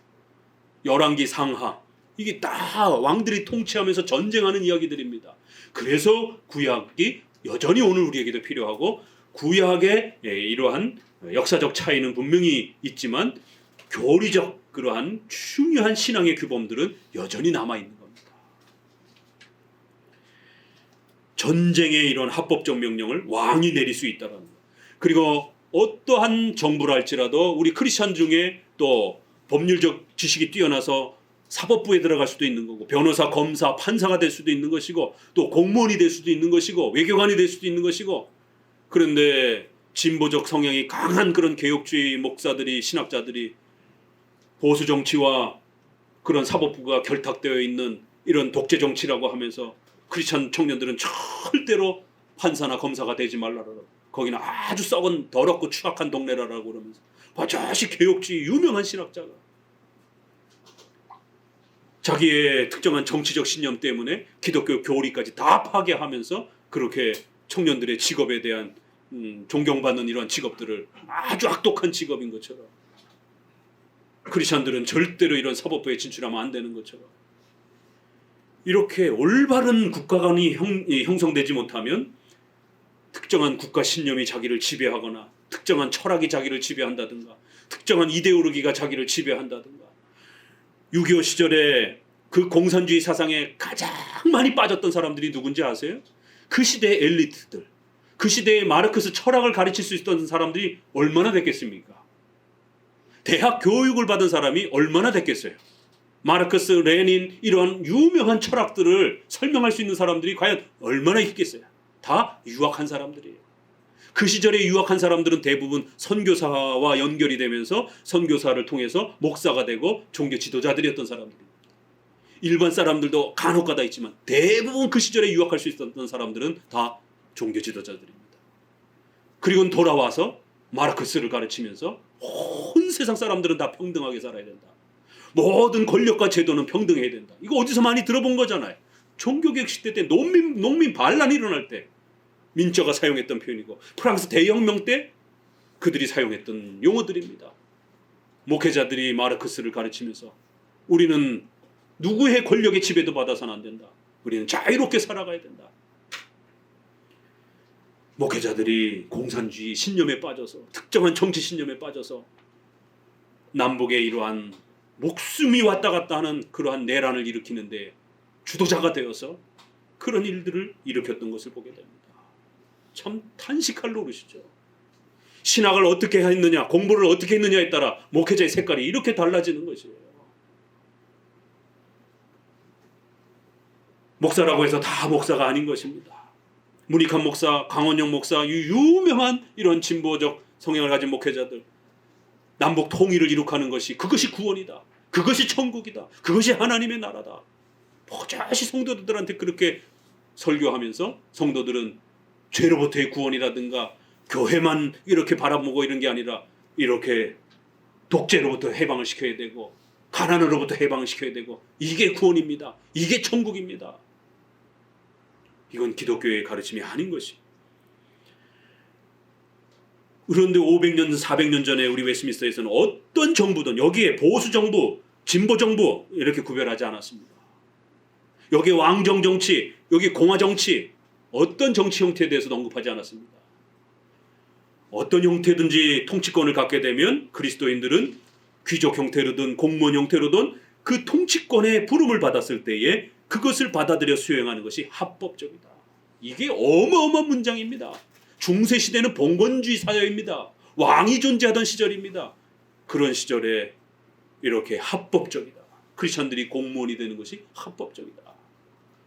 열왕기 상하 이게 다 왕들이 통치하면서 전쟁하는 이야기들입니다. 그래서 구약이 여전히 오늘 우리에게도 필요하고 구약의 이러한 역사적 차이는 분명히 있지만 교리적 그러한 중요한 신앙의 규범들은 여전히 남아있는 겁니다. 전쟁의 이런 합법적 명령을 왕이 내릴 수 있다는 것. 그리고 어떠한 정부를 할지라도 우리 크리스찬 중에 또 법률적 지식이 뛰어나서 사법부에 들어갈 수도 있는 거고 변호사, 검사, 판사가 될 수도 있는 것이고 또 공무원이 될 수도 있는 것이고 외교관이 될 수도 있는 것이고 그런데 진보적 성향이 강한 그런 개혁주의 목사들이 신학자들이 보수 정치와 그런 사법부가 결탁되어 있는 이런 독재 정치라고 하면서 크리스찬 청년들은 절대로 판사나 검사가 되지 말라라고 거기는 아주 썩은 더럽고 추악한 동네라고 그러면서 반드시 개혁주의 유명한 신학자가 자기의 특정한 정치적 신념 때문에 기독교 교리까지 다 파괴하면서 그렇게 청년들의 직업에 대한 존경받는 이러한 직업들을 아주 악독한 직업인 것처럼 크리스찬들은 절대로 이런 사법부에 진출하면 안 되는 것처럼 이렇게 올바른 국가관이 형성되지 못하면 특정한 국가 신념이 자기를 지배하거나 특정한 철학이 자기를 지배한다든가 특정한 이데올로기가 자기를 지배한다든가 6.25 시절에 그 공산주의 사상에 가장 많이 빠졌던 사람들이 누군지 아세요? 그 시대의 엘리트들, 그 시대의 마르크스 철학을 가르칠 수 있었던 사람들이 얼마나 됐겠습니까? 대학 교육을 받은 사람이 얼마나 됐겠어요? 마르크스, 레닌 이런 유명한 철학들을 설명할 수 있는 사람들이 과연 얼마나 있겠어요? 다 유학한 사람들이에요. 그 시절에 유학한 사람들은 대부분 선교사와 연결이 되면서 선교사를 통해서 목사가 되고 종교 지도자들이었던 사람들입니다. 일반 사람들도 간혹가다 있지만 대부분 그 시절에 유학할 수 있었던 사람들은 다 종교 지도자들입니다. 그리고 돌아와서 마르크스를 가르치면서 온 세상 사람들은 다 평등하게 살아야 된다. 모든 권력과 제도는 평등해야 된다. 이거 어디서 많이 들어본 거잖아요. 종교개혁 시대 때 농민 반란이 일어날 때 민저가 사용했던 표현이고 프랑스 대혁명 때 그들이 사용했던 용어들입니다. 목회자들이 마르크스를 가르치면서 우리는 누구의 권력의 지배도 받아서는 안 된다. 우리는 자유롭게 살아가야 된다. 목회자들이 공산주의 신념에 빠져서 특정한 정치 신념에 빠져서 남북의 이러한 목숨이 왔다 갔다 하는 그러한 내란을 일으키는데 주도자가 되어서 그런 일들을 일으켰던 것을 보게 됩니다. 참 탄식할 노릇이죠. 신학을 어떻게 했느냐, 공부를 어떻게 했느냐에 따라 목회자의 색깔이 이렇게 달라지는 것이에요. 목사라고 해서 다 목사가 아닌 것입니다. 문익환 목사, 강원영 목사, 유명한 이런 진보적 성향을 가진 목회자들, 남북 통일을 이룩하는 것이 그것이 구원이다. 그것이 천국이다. 그것이 하나님의 나라다. 버젓이 성도들한테 그렇게 설교하면서 성도들은 죄로부터의 구원이라든가 교회만 이렇게 바라보고 이런 게 아니라 이렇게 독재로부터 해방을 시켜야 되고 가난으로부터 해방을 시켜야 되고 이게 구원입니다. 이게 천국입니다. 이건 기독교의 가르침이 아닌 것이. 그런데 500년, 400년 전에 우리 웨스트민스터에서는 어떤 정부든 여기에 보수 정부, 진보 정부 이렇게 구별하지 않았습니다. 여기 왕정 정치, 여기 공화 정치, 어떤 정치 형태에 대해서도 언급하지 않았습니다. 어떤 형태든지 통치권을 갖게 되면 그리스도인들은 귀족 형태로든 공무원 형태로든 그 통치권의 부름을 받았을 때에 그것을 받아들여 수행하는 것이 합법적이다. 이게 어마어마한 문장입니다. 중세시대는 봉건주의 사회입니다. 왕이 존재하던 시절입니다. 그런 시절에 이렇게 합법적이다. 크리스천들이 공무원이 되는 것이 합법적이다.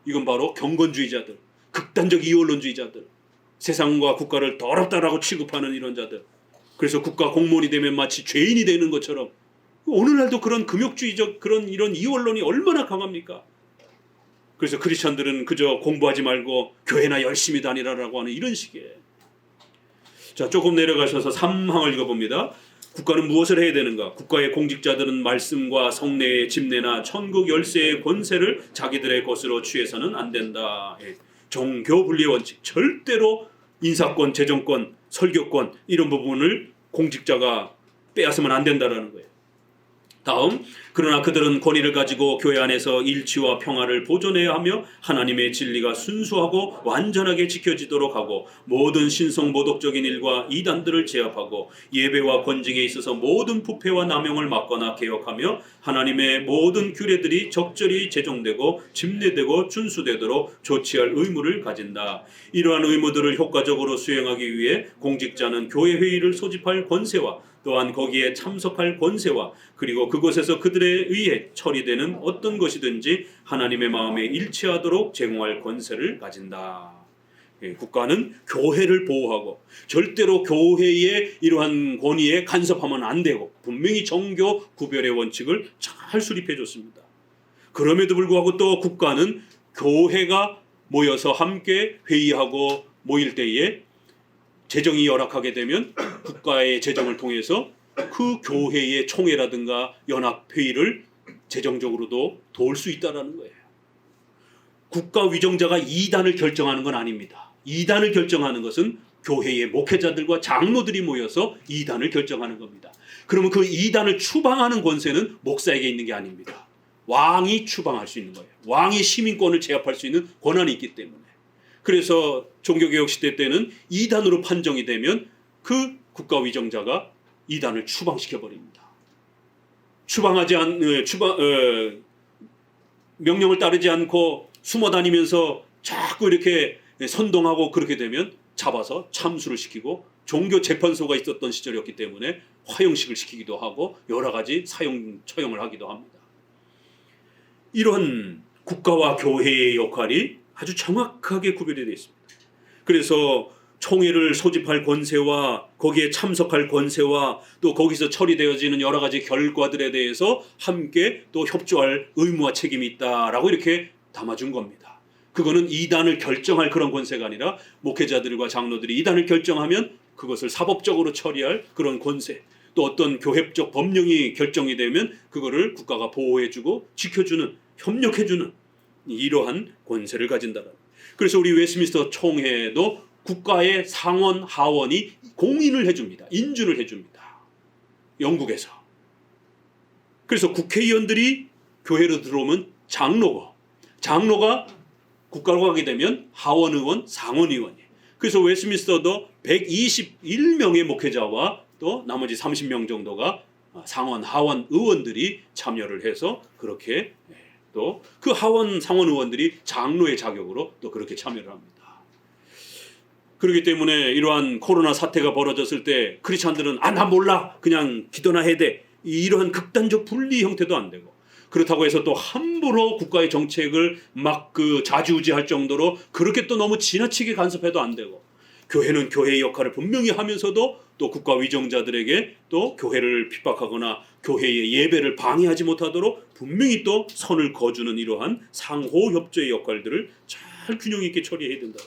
이건 바로 경건주의자들, 극단적 이원론주의자들, 세상과 국가를 더럽다라고 취급하는 이런 자들. 그래서 국가 공무원이 되면 마치 죄인이 되는 것처럼 오늘날도 그런 금욕주의적 그런 이런 이원론이 얼마나 강합니까? 그래서 크리스천들은 그저 공부하지 말고 교회나 열심히 다니라라고 하는 이런 식의. 자, 조금 내려가셔서 3항을 읽어봅니다. 국가는 무엇을 해야 되는가? 국가의 공직자들은 말씀과 성례의 집례나 천국 열쇠의 권세를 자기들의 것으로 취해서는 안 된다. 종교 분리의 원칙, 절대로 인사권, 재정권, 설교권 이런 부분을 공직자가 빼앗으면 안 된다라는 거예요. 다음, 그러나 그들은 권위를 가지고 교회 안에서 일치와 평화를 보존해야 하며 하나님의 진리가 순수하고 완전하게 지켜지도록 하고 모든 신성모독적인 일과 이단들을 제압하고 예배와 권징에 있어서 모든 부패와 남용을 막거나 개혁하며 하나님의 모든 규례들이 적절히 제정되고 집례되고 준수되도록 조치할 의무를 가진다. 이러한 의무들을 효과적으로 수행하기 위해 공직자는 교회 회의를 소집할 권세와 또한 거기에 참석할 권세와 그리고 그곳에서 그들에 의해 처리되는 어떤 것이든지 하나님의 마음에 일치하도록 제공할 권세를 가진다. 국가는 교회를 보호하고 절대로 교회의 이러한 권위에 간섭하면 안 되고 분명히 정교 구별의 원칙을 잘 수립해 줬습니다. 그럼에도 불구하고 또 국가는 교회가 모여서 함께 회의하고 모일 때에 재정이 열악하게 되면 국가의 재정을 통해서 그 교회의 총회라든가 연합회의를 재정적으로도 도울 수 있다는 거예요. 국가 위정자가 이단을 결정하는 건 아닙니다. 이단을 결정하는 것은 교회의 목회자들과 장로들이 모여서 이단을 결정하는 겁니다. 그러면 그 이단을 추방하는 권세는 목사에게 있는 게 아닙니다. 왕이 추방할 수 있는 거예요. 왕이 시민권을 제압할 수 있는 권한이 있기 때문에. 그래서 종교개혁 시대 때는 이단으로 판정이 되면 그 국가 위정자가 이단을 추방시켜 버립니다. 명령을 따르지 않고 숨어 다니면서 자꾸 이렇게 선동하고 그렇게 되면 잡아서 참수를 시키고 종교 재판소가 있었던 시절이었기 때문에 화형식을 시키기도 하고 여러 가지 처형을 하기도 합니다. 이런 국가와 교회의 역할이 아주 정확하게 구별이 되어 있습니다. 그래서 총회를 소집할 권세와 거기에 참석할 권세와 또 거기서 처리되어지는 여러 가지 결과들에 대해서 함께 또 협조할 의무와 책임이 있다라고 이렇게 담아준 겁니다. 그거는 이단을 결정할 그런 권세가 아니라 목회자들과 장로들이 이단을 결정하면 그것을 사법적으로 처리할 그런 권세, 또 어떤 교회적 법령이 결정이 되면 그거를 국가가 보호해주고 지켜주는, 협력해주는 이러한 권세를 가진다. 그래서 우리 웨스트민스터 총회도 국가의 상원, 하원이 공인을 해줍니다. 인준을 해줍니다. 영국에서. 그래서 국회의원들이 교회로 들어오면 장로가 국가로 가게 되면 하원의원, 상원의원이에요. 그래서 웨스트민스터도 121명의 목회자와 또 나머지 30명 정도가 상원, 하원 의원들이 참여를 해서 그렇게 또 그 하원, 상원 의원들이 장로의 자격으로 또 그렇게 참여를 합니다. 그렇기 때문에 이러한 코로나 사태가 벌어졌을 때 크리스찬들은 나 몰라 그냥 기도나 해야 돼 이러한 극단적 분리 형태도 안 되고 그렇다고 해서 또 함부로 국가의 정책을 막 좌지우지할 정도로 그렇게 또 너무 지나치게 간섭해도 안 되고 교회는 교회의 역할을 분명히 하면서도 또 국가 위정자들에게 또 교회를 핍박하거나 교회의 예배를 방해하지 못하도록 분명히 또 선을 거주는 이러한 상호 협조의 역할들을 잘 균형 있게 처리해야 된다.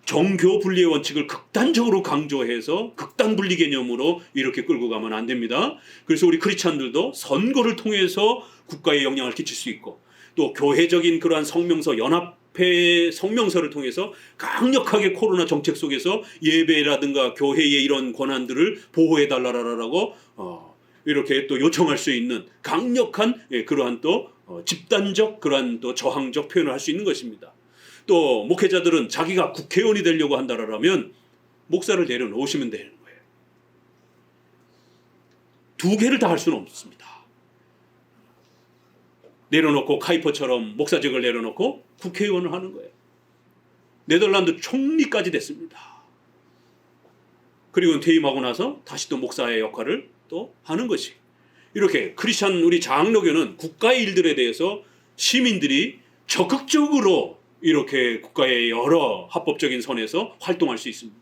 정교 분리의 원칙을 극단적으로 강조해서 극단 분리 개념으로 이렇게 끌고 가면 안 됩니다. 그래서 우리 크리스찬들도 선거를 통해서 국가에 영향을 끼칠 수 있고 또 교회적인 그러한 성명서, 연합회 성명서를 통해서 강력하게 코로나 정책 속에서 예배라든가 교회의 이런 권한들을 보호해달라고 이렇게 또 요청할 수 있는 강력한 그러한 또 집단적 그러한 또 저항적 표현을 할 수 있는 것입니다. 또 목회자들은 자기가 국회의원이 되려고 한다라면 목사를 내려놓으시면 되는 거예요. 두 개를 다 할 수는 없습니다. 내려놓고 카이퍼처럼 목사직을 내려놓고 국회의원을 하는 거예요. 네덜란드 총리까지 됐습니다. 그리고 퇴임하고 나서 다시 또 목사의 역할을 또 하는 것이 이렇게 크리스찬 우리 장로교는 국가의 일들에 대해서 시민들이 적극적으로 이렇게 국가의 여러 합법적인 선에서 활동할 수 있습니다.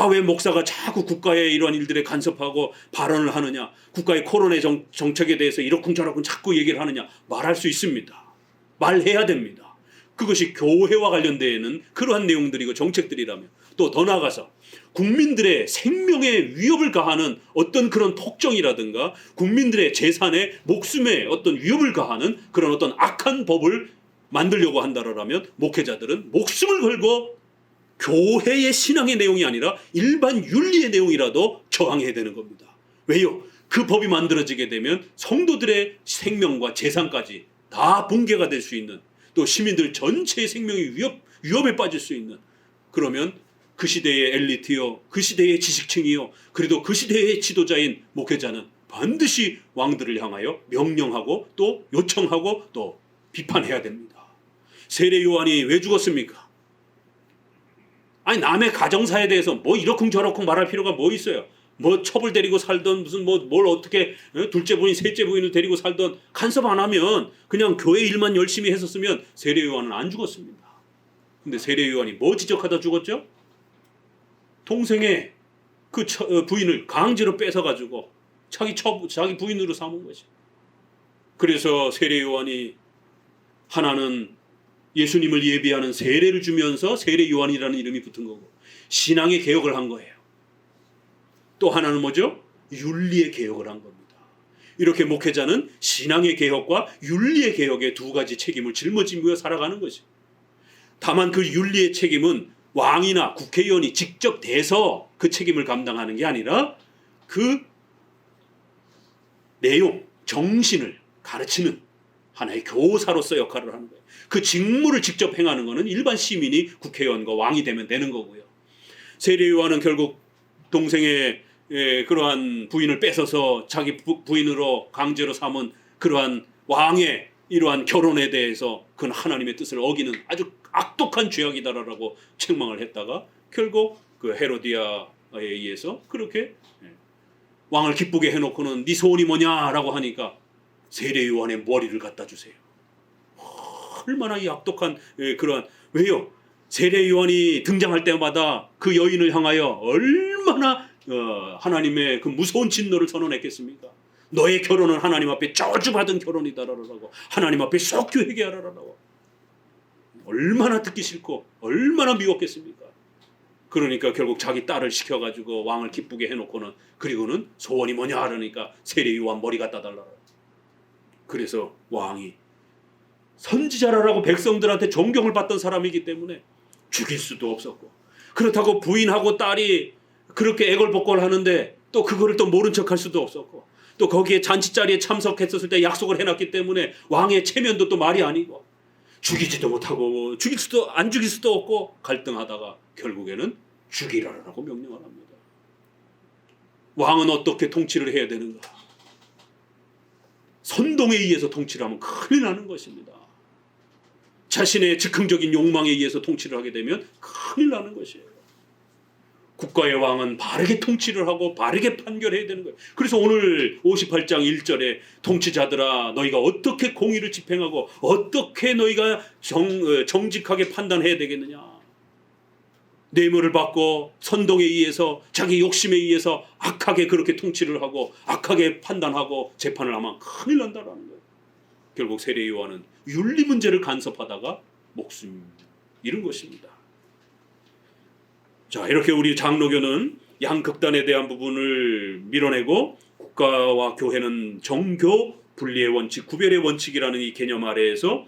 왜 목사가 자꾸 국가의 이러한 일들에 간섭하고 발언을 하느냐, 국가의 코로나 정책에 대해서 이러쿵저러쿵 자꾸 얘기를 하느냐, 말할 수 있습니다. 말해야 됩니다. 그것이 교회와 관련되는 그러한 내용들이고 정책들이라면 또 더 나아가서 국민들의 생명에 위협을 가하는 어떤 그런 폭정이라든가 국민들의 재산에 목숨에 어떤 위협을 가하는 그런 어떤 악한 법을 만들려고 한다라면 목회자들은 목숨을 걸고 교회의 신앙의 내용이 아니라 일반 윤리의 내용이라도 저항해야 되는 겁니다. 왜요? 그 법이 만들어지게 되면 성도들의 생명과 재산까지 다 붕괴가 될 수 있는, 또 시민들 전체의 생명이 위협에 빠질 수 있는, 그러면 그 시대의 엘리트요, 그 시대의 지식층이요, 그래도 그 시대의 지도자인 목회자는 반드시 왕들을 향하여 명령하고 또 요청하고 또 비판해야 됩니다. 세례 요한이 왜 죽었습니까? 아니, 남의 가정사에 대해서 뭐 이러쿵저러쿵 말할 필요가 뭐 있어요? 뭐 첩을 데리고 살던 무슨 뭘 어떻게 둘째 부인 셋째 부인을 데리고 살던 간섭 안 하면 그냥 교회 일만 열심히 했었으면 세례 요한은 안 죽었습니다. 근데 세례 요한이 뭐 지적하다 죽었죠? 동생의 그 부인을 강제로 뺏어가지고 자기 부인으로 삼은 것이. 그래서 세례 요한이 하나는 예수님을 예비하는 세례를 주면서 세례 요한이라는 이름이 붙은 거고, 신앙의 개혁을 한 거예요. 또 하나는 뭐죠? 윤리의 개혁을 한 겁니다. 이렇게 목회자는 신앙의 개혁과 윤리의 개혁의 두 가지 책임을 짊어지며 살아가는 것이죠. 다만 그 윤리의 책임은 왕이나 국회의원이 직접 대서 그 책임을 감당하는 게 아니라 그 내용, 정신을 가르치는 하나의 교사로서 역할을 하는 거예요. 그 직무를 직접 행하는 것은 일반 시민이 국회의원과 왕이 되면 되는 거고요. 세례 요한은 결국 동생의 그러한 부인을 뺏어서 자기 부인으로 강제로 삼은 그러한 왕의 이러한 결혼에 대해서 그건 하나님의 뜻을 어기는 아주 악독한 죄악이다라고 책망을 했다가 결국 그 헤로디아에 의해서 그렇게 왕을 기쁘게 해놓고는 네 소원이 뭐냐라고 하니까 세례 요한의 머리를 갖다 주세요. 얼마나 이 악독한 그러한, 왜요? 세례 요한이 등장할 때마다 그 여인을 향하여 얼마나 하나님의 그 무서운 진노를 선언했겠습니까? 너의 결혼은 하나님 앞에 저주받은 결혼이다라고, 하나님 앞에 속히 회개하라라고. 얼마나 듣기 싫고 얼마나 미웠겠습니까? 그러니까 결국 자기 딸을 시켜가지고 왕을 기쁘게 해놓고는, 그리고는 소원이 뭐냐 하니까 세례 요한 머리 갖다 달라라. 그래서 왕이 선지자라고 백성들한테 존경을 받던 사람이기 때문에 죽일 수도 없었고, 그렇다고 부인하고 딸이 그렇게 애걸복걸 하는데 또 그거를 또 모른 척할 수도 없었고, 또 거기에 잔치자리에 참석했었을 때 약속을 해놨기 때문에 왕의 체면도 또 말이 아니고, 죽이지도 못하고 안 죽일 수도 없고 갈등하다가 결국에는 죽이라라고 명령을 합니다. 왕은 어떻게 통치를 해야 되는가? 선동에 의해서 통치를 하면 큰일 나는 것입니다. 자신의 즉흥적인 욕망에 의해서 통치를 하게 되면 큰일 나는 것이에요. 국가의 왕은 바르게 통치를 하고 바르게 판결해야 되는 거예요. 그래서 오늘 58장 1절에 통치자들아 너희가 어떻게 공의를 집행하고 어떻게 너희가 정직하게 판단해야 되겠느냐. 뇌물을 받고 선동에 의해서 자기 욕심에 의해서 악하게 그렇게 통치를 하고 악하게 판단하고 재판을 하면 큰일 난다라는 거예요. 결국 세례 요한은 윤리 문제를 간섭하다가 목숨 잃은 것입니다. 자, 이렇게 우리 장로교는 양극단에 대한 부분을 밀어내고 국가와 교회는 정교 분리의 원칙, 구별의 원칙이라는 이 개념 아래에서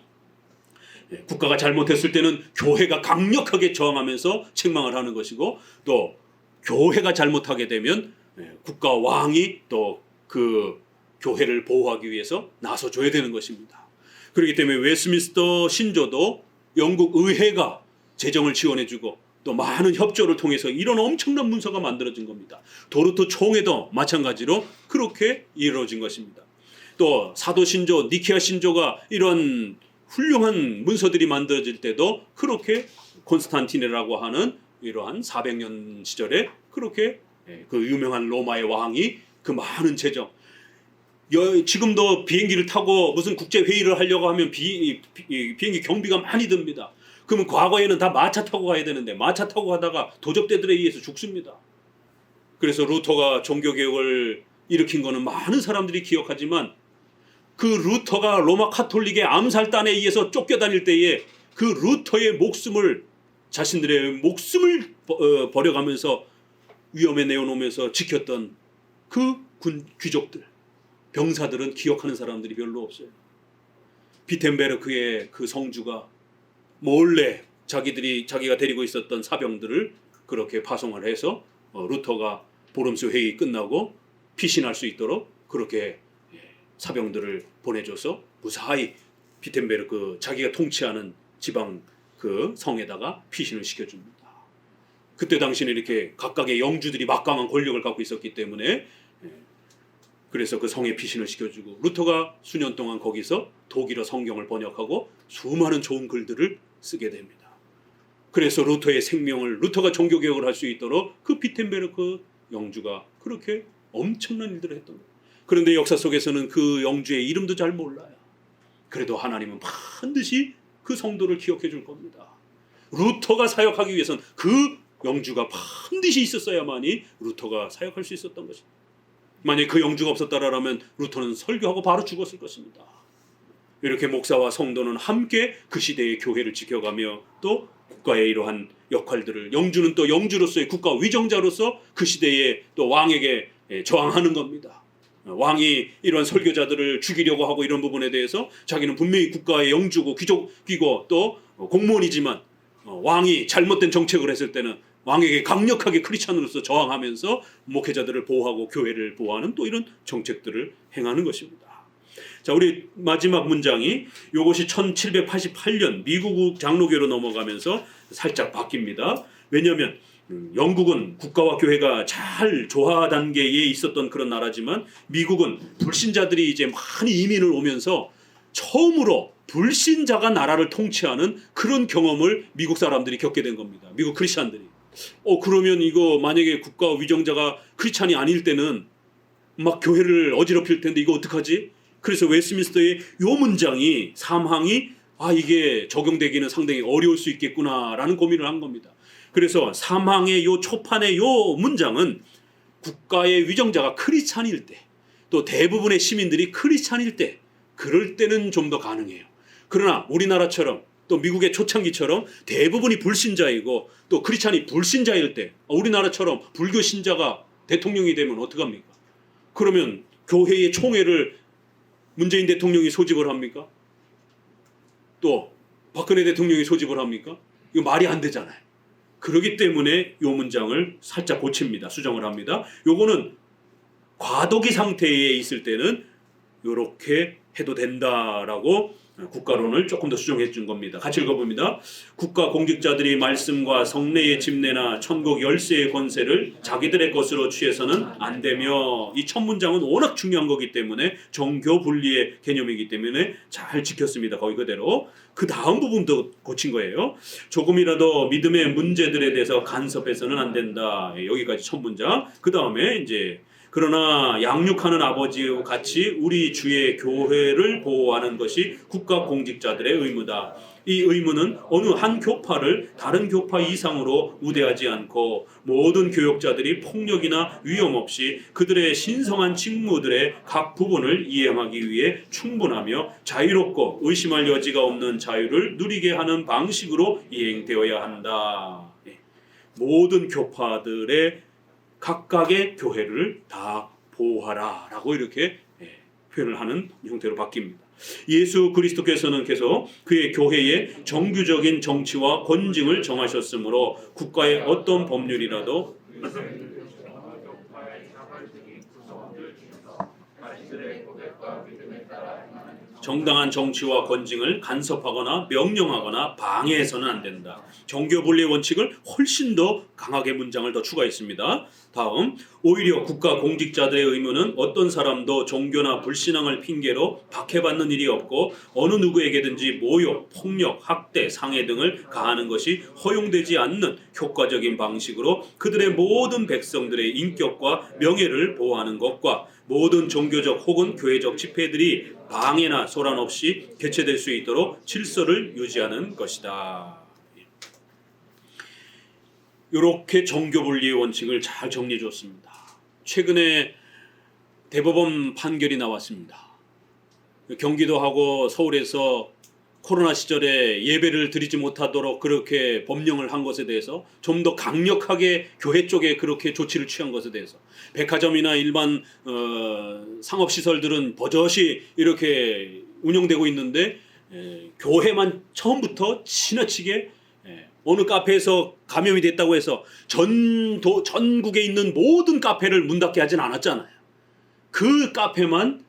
국가가 잘못했을 때는 교회가 강력하게 저항하면서 책망을 하는 것이고, 또 교회가 잘못하게 되면 국가 왕이 또 그 교회를 보호하기 위해서 나서줘야 되는 것입니다. 그렇기 때문에 웨스트민스터 신조도 영국 의회가 재정을 지원해주고 또 많은 협조를 통해서 이런 엄청난 문서가 만들어진 겁니다. 도르트 총회도 마찬가지로 그렇게 이루어진 것입니다. 또 사도 신조, 니케아 신조가 이런 훌륭한 문서들이 만들어질 때도 그렇게 콘스탄티네라고 하는 이러한 400년 시절에 그렇게 그 유명한 로마의 왕이 그 많은 재정, 지금도 비행기를 타고 무슨 국제회의를 하려고 하면 비행기 경비가 많이 듭니다. 그러면 과거에는 다 마차 타고 가야 되는데 마차 타고 가다가 도적대들에 의해서 죽습니다. 그래서 루터가 종교개혁을 일으킨 거는 많은 사람들이 기억하지만, 그 루터가 로마 카톨릭의 암살단에 의해서 쫓겨다닐 때에 그 루터의 목숨을, 자신들의 목숨을 버려가면서 위험에 내어놓으면서 지켰던 그 귀족들, 병사들은 기억하는 사람들이 별로 없어요. 비텐베르크의 그 성주가 몰래 자기가 데리고 있었던 사병들을 그렇게 파송을 해서 루터가 보름수 회의 끝나고 피신할 수 있도록 그렇게 사병들을 보내줘서 무사히 비텐베르크 자기가 통치하는 지방 그 성에다가 피신을 시켜줍니다. 그때 당시에는 이렇게 각각의 영주들이 막강한 권력을 갖고 있었기 때문에 그래서 그 성에 피신을 시켜주고 루터가 수년 동안 거기서 독일어 성경을 번역하고 수많은 좋은 글들을 쓰게 됩니다. 그래서 루터의 생명을 루터가 종교개혁을 할 수 있도록 그 비텐베르크 영주가 그렇게 엄청난 일들을 했던 거예요. 그런데 역사 속에서는 그 영주의 이름도 잘 몰라요. 그래도 하나님은 반드시 그 성도를 기억해 줄 겁니다. 루터가 사역하기 위해서는 그 영주가 반드시 있었어야만이 루터가 사역할 수 있었던 것입니다. 만약에 그 영주가 없었다라면 루터는 설교하고 바로 죽었을 것입니다. 이렇게 목사와 성도는 함께 그 시대의 교회를 지켜가며 또 국가의 이러한 역할들을 영주는 또 영주로서의 국가 위정자로서 그 시대의 또 왕에게 저항하는 겁니다. 왕이 이런 설교자들을 죽이려고 하고 이런 부분에 대해서 자기는 분명히 국가의 영주고 귀족이고 또 공무원이지만 왕이 잘못된 정책을 했을 때는 왕에게 강력하게 크리스찬으로서 저항하면서 목회자들을 보호하고 교회를 보호하는 또 이런 정책들을 행하는 것입니다. 자, 우리 마지막 문장이 이것이 1788년 미국 장로교로 넘어가면서 살짝 바뀝니다. 왜냐하면 영국은 국가와 교회가 잘 조화 단계에 있었던 그런 나라지만 미국은 불신자들이 이제 많이 이민을 오면서 처음으로 불신자가 나라를 통치하는 그런 경험을 미국 사람들이 겪게 된 겁니다. 미국 크리스찬들이. 그러면 이거 만약에 국가 위정자가 크리스찬이 아닐 때는 막 교회를 어지럽힐 텐데 이거 어떡하지? 그래서 웨스트민스터의 요 문장이 3항이 이게 적용되기는 상당히 어려울 수 있겠구나라는 고민을 한 겁니다. 그래서 3항의 요 초판의 요 문장은 국가의 위정자가 크리스찬일 때 또 대부분의 시민들이 크리스찬일 때 그럴 때는 좀 더 가능해요. 그러나 우리나라처럼 또 미국의 초창기처럼 대부분이 불신자이고 또 크리스찬이 불신자일 때 우리나라처럼 불교 신자가 대통령이 되면 어떡합니까? 그러면 교회의 총회를 문재인 대통령이 소집을 합니까? 또 박근혜 대통령이 소집을 합니까? 이거 말이 안 되잖아요. 그렇기 때문에 이 문장을 살짝 고칩니다. 수정을 합니다. 요거는 과도기 상태에 있을 때는 이렇게 해도 된다라고 국가론을 조금 더 수정해 준 겁니다. 같이 읽어봅니다. 국가 공직자들이 말씀과 성례의 집례나 천국 열쇠의 권세를 자기들의 것으로 취해서는 안 되며, 이 첫 문장은 워낙 중요한 거기 때문에 정교 분리의 개념이기 때문에 잘 지켰습니다. 거기 그대로. 그 다음 부분도 고친 거예요. 조금이라도 믿음의 문제들에 대해서 간섭해서는 안 된다. 여기까지 첫 문장. 그 다음에 이제 그러나 양육하는 아버지와 같이 우리 주의 교회를 보호하는 것이 국가 공직자들의 의무다. 이 의무는 어느 한 교파를 다른 교파 이상으로 우대하지 않고 모든 교역자들이 폭력이나 위험 없이 그들의 신성한 직무들의 각 부분을 이행하기 위해 충분하며 자유롭고 의심할 여지가 없는 자유를 누리게 하는 방식으로 이행되어야 한다. 모든 교파들의 각각의 교회를 다 보호하라 라고 이렇게 표현을 하는 형태로 바뀝니다. 예수 그리스도께서는 계속 그의 교회의 정규적인 정치와 권징을 정하셨으므로 국가의 어떤 법률이라도 정당한 정치와 권징을 간섭하거나 명령하거나 방해해서는 안 된다. 정교 분리의 원칙을 훨씬 더 강하게 문장을 더 추가했습니다. 다음, 오히려 국가 공직자들의 의무는 어떤 사람도 종교나 불신앙을 핑계로 박해받는 일이 없고 어느 누구에게든지 모욕, 폭력, 학대, 상해 등을 가하는 것이 허용되지 않는 효과적인 방식으로 그들의 모든 백성들의 인격과 명예를 보호하는 것과 모든 종교적 혹은 교회적 집회들이 방해나 소란 없이 개최될 수 있도록 질서를 유지하는 것이다. 이렇게 정교분리의 원칙을 잘 정리해 줬습니다. 최근에 대법원 판결이 나왔습니다. 경기도하고 서울에서 코로나 시절에 예배를 드리지 못하도록 그렇게 법령을 한 것에 대해서 좀 더 강력하게 교회 쪽에 그렇게 조치를 취한 것에 대해서 백화점이나 일반 상업시설들은 버젓이 이렇게 운영되고 있는데 교회만 처음부터 지나치게 어느 카페에서 감염이 됐다고 해서 전국에 있는 모든 카페를 문 닫게 하진 않았잖아요. 그 카페만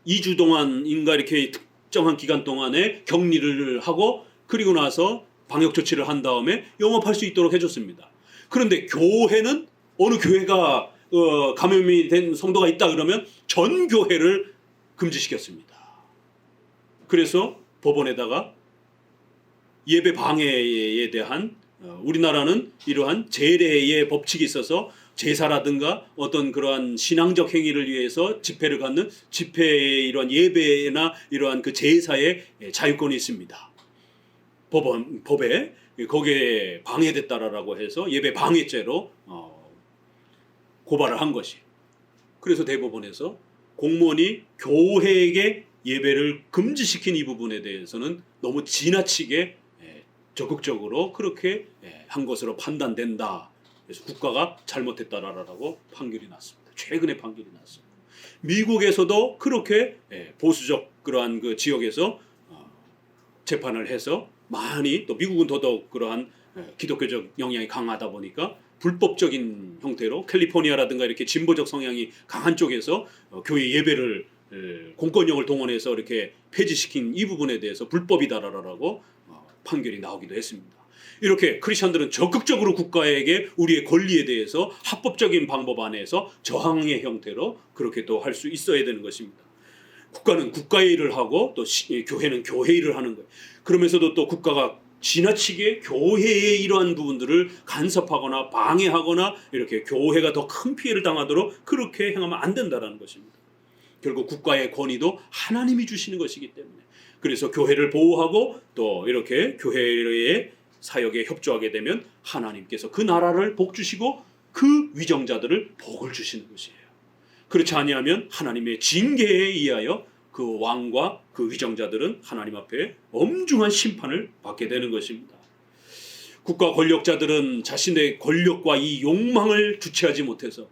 2주 동안인가 이렇게 특정한 기간 동안에 격리를 하고 그리고 나서 방역 조치를 한 다음에 영업할 수 있도록 해줬습니다. 그런데 교회는 어느 교회가 감염이 된 성도가 있다 그러면 전 교회를 금지시켰습니다. 그래서 법원에다가 예배 방해에 대한 우리나라는 이러한 제례의 법칙이 있어서 제사라든가 어떤 그러한 신앙적 행위를 위해서 집회를 갖는 집회의 이러한 예배나 이러한 그 제사의 자유권이 있습니다. 법에 거기에 방해됐다라고 해서 예배 방해죄로 고발을 한 것이. 그래서 대법원에서 공무원이 교회에게 예배를 금지시킨 이 부분에 대해서는 너무 지나치게 적극적으로 그렇게 한 것으로 판단된다. 그래서 국가가 잘못했다라고 판결이 났습니다. 최근에 판결이 났습니다. 미국에서도 그렇게 보수적 그러한 그 지역에서 재판을 해서 많이 또 미국은 더더욱 그러한 기독교적 영향이 강하다 보니까 불법적인 형태로 캘리포니아라든가 이렇게 진보적 성향이 강한 쪽에서 교회 예배를 공권력을 동원해서 이렇게 폐지시킨 이 부분에 대해서 불법이다라고 판결이 나오기도 했습니다. 이렇게 크리스천들은 적극적으로 국가에게 우리의 권리에 대해서 합법적인 방법 안에서 저항의 형태로 그렇게 또 할 수 있어야 되는 것입니다. 국가는 국가의 일을 하고 또 교회는 교회 일을 하는 거예요. 그러면서도 또 국가가 지나치게 교회의 이러한 부분들을 간섭하거나 방해하거나 이렇게 교회가 더 큰 피해를 당하도록 그렇게 행하면 안 된다는 것입니다. 결국 국가의 권위도 하나님이 주시는 것이기 때문에 그래서 교회를 보호하고 또 이렇게 교회의 사역에 협조하게 되면 하나님께서 그 나라를 복 주시고 그 위정자들을 복을 주시는 것이에요. 그렇지 아니하면 하나님의 징계에 의하여 그 왕과 그 위정자들은 하나님 앞에 엄중한 심판을 받게 되는 것입니다. 국가 권력자들은 자신의 권력과 이 욕망을 주체하지 못해서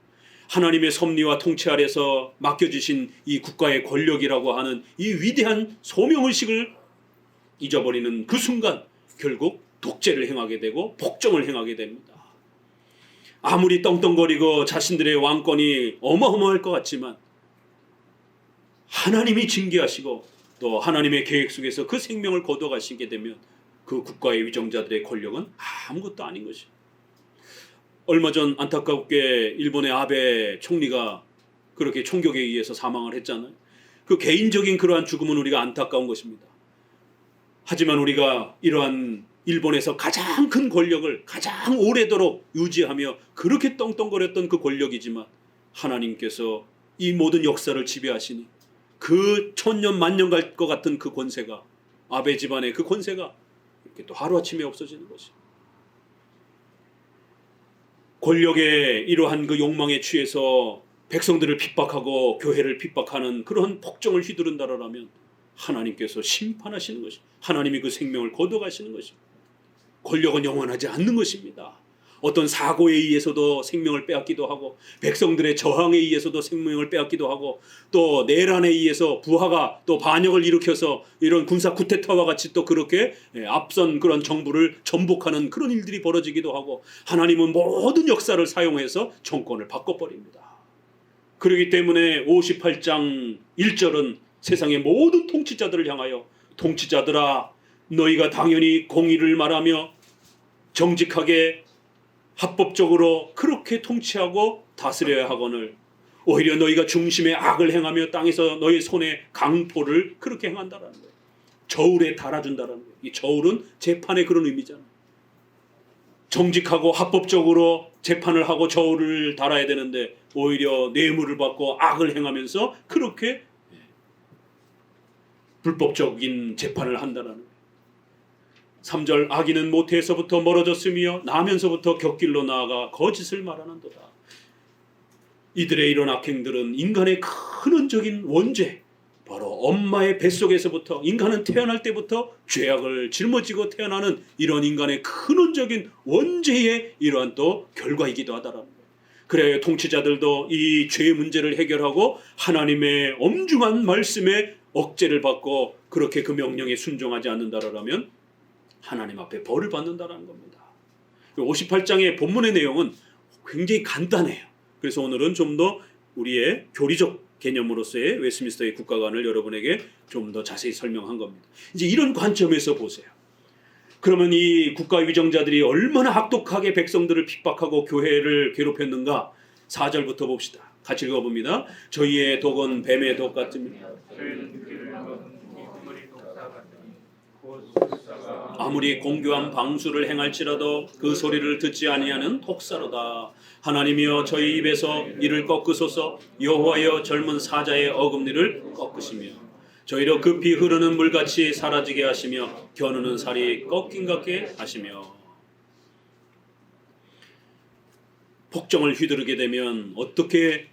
하나님의 섭리와 통치 아래서 맡겨주신 이 국가의 권력이라고 하는 이 위대한 소명의식을 잊어버리는 그 순간 결국 독재를 행하게 되고 복종을 행하게 됩니다. 아무리 떵떵거리고 자신들의 왕권이 어마어마할 것 같지만 하나님이 징계하시고 또 하나님의 계획 속에서 그 생명을 거둬가시게 되면 그 국가의 위정자들의 권력은 아무것도 아닌 것이에요. 얼마 전 안타깝게 일본의 아베 총리가 그렇게 총격에 의해서 사망을 했잖아요. 그 개인적인 그러한 죽음은 우리가 안타까운 것입니다. 하지만 우리가 이러한 일본에서 가장 큰 권력을 가장 오래도록 유지하며 그렇게 떵떵거렸던 그 권력이지만 하나님께서 이 모든 역사를 지배하시니 그 천년 만년 갈 것 같은 그 권세가 아베 집안의 그 권세가 이렇게 또 하루아침에 없어지는 것이. 권력의 이러한 그 욕망에 취해서 백성들을 핍박하고 교회를 핍박하는 그런 폭정을 휘두른다라면 하나님께서 심판하시는 것이, 하나님이 그 생명을 거둬가시는 것이. 권력은 영원하지 않는 것입니다. 어떤 사고에 의해서도 생명을 빼앗기도 하고 백성들의 저항에 의해서도 생명을 빼앗기도 하고 또 내란에 의해서 부하가 또 반역을 일으켜서 이런 군사 쿠데타와 같이 또 그렇게 앞선 그런 정부를 전복하는 그런 일들이 벌어지기도 하고 하나님은 모든 역사를 사용해서 정권을 바꿔버립니다. 그렇기 때문에 58장 1절은 세상의 모든 통치자들을 향하여 통치자들아 너희가 당연히 공의를 말하며 정직하게 합법적으로 그렇게 통치하고 다스려야 하거늘 오히려 너희가 중심에 악을 행하며 땅에서 너희 손에 강포를 그렇게 행한다라는 거예요. 저울에 달아준다라는 거예요. 이 저울은 재판의 그런 의미잖아요. 정직하고 합법적으로 재판을 하고 저울을 달아야 되는데 오히려 뇌물을 받고 악을 행하면서 그렇게 불법적인 재판을 한다라는 거예요. 3절 악인은 모태에서부터 멀어졌으며 나면서부터 곁길로 나아가 거짓을 말하는도다. 이들의 이런 악행들은 인간의 근원적인 원죄, 바로 엄마의 뱃속에서부터 인간은 태어날 때부터 죄악을 짊어지고 태어나는 이런 인간의 근원적인 원죄의 이러한 또 결과이기도 하다라는 거예요. 그래야 통치자들도 이 죄의 문제를 해결하고 하나님의 엄중한 말씀에 억제를 받고 그렇게 그 명령에 순종하지 않는다라면 하나님 앞에 벌을 받는다라는 겁니다. 58장의 본문의 내용은 굉장히 간단해요. 그래서 오늘은 좀 더 우리의 교리적 개념으로서의 웨스트민스터의 국가관을 여러분에게 좀 더 자세히 설명한 겁니다. 이제 이런 관점에서 보세요. 그러면 이 국가 위정자들이 얼마나 악독하게 백성들을 핍박하고 교회를 괴롭혔는가? 4절부터 봅시다. 같이 읽어봅니다. 저희의 독은 뱀의 독 같으며 저희는 귀를 먹은 이물이 독사 같으니 곧 술사가 아무리 공교한 방수를 행할지라도 그 소리를 듣지 아니하는 독사로다. 하나님이여 저희 입에서 이를 꺾으소서. 여호와여 젊은 사자의 어금니를 꺾으시며 저희로 급히 흐르는 물같이 사라지게 하시며 겨누는 살이 꺾인 같게 하시며. 폭정을 휘두르게 되면 어떻게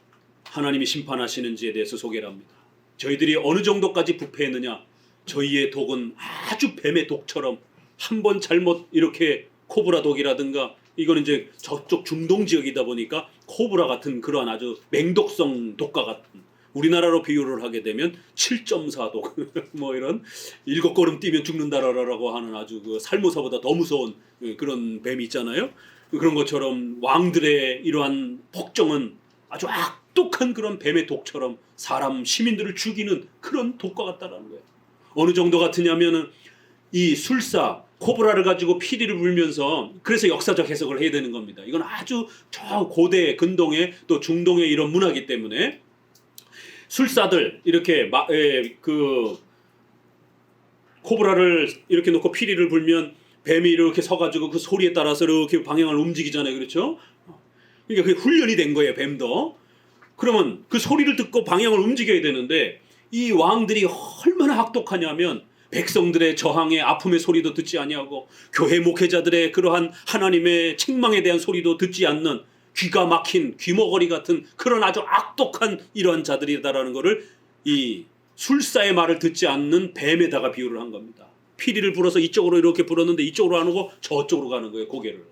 하나님이 심판하시는지에 대해서 소개를 합니다. 저희들이 어느 정도까지 부패했느냐? 저희의 독은 아주 뱀의 독처럼 한 번 잘못 이렇게 코브라 독이라든가, 이거는 이제 저쪽 중동 지역이다 보니까 코브라 같은 그러한 아주 맹독성 독과 같은, 우리나라로 비유를 하게 되면 7.4 독 뭐 이런 7걸음 뛰면 죽는다라고 하는 아주 그 살모사보다 더 무서운 그런 뱀이 있잖아요. 그런 것처럼 왕들의 이러한 폭정은 아주 악독한 그런 뱀의 독처럼 사람 시민들을 죽이는 그런 독과 같다라는 거예요. 어느 정도 같으냐면은 이 술사 코브라를 가지고 피리를 불면서, 그래서 역사적 해석을 해야 되는 겁니다. 이건 아주 저 고대 근동의 또 중동의 이런 문화이기 때문에 술사들 이렇게 그 코브라를 이렇게 놓고 피리를 불면 뱀이 이렇게 서가지고 그 소리에 따라서 이렇게 방향을 움직이잖아요. 그렇죠? 그러니까 그게 훈련이 된 거예요. 뱀도. 그러면 그 소리를 듣고 방향을 움직여야 되는데 이 왕들이 얼마나 악독하냐면 백성들의 저항의 아픔의 소리도 듣지 아니하고 교회 목회자들의 그러한 하나님의 책망에 대한 소리도 듣지 않는 귀가 막힌 귀머거리 같은 그런 아주 악독한 이러한 자들이다라는 것을 이 술사의 말을 듣지 않는 뱀에다가 비유를 한 겁니다. 피리를 불어서 이쪽으로 이렇게 불었는데 이쪽으로 안 오고 저쪽으로 가는 거예요. 고개를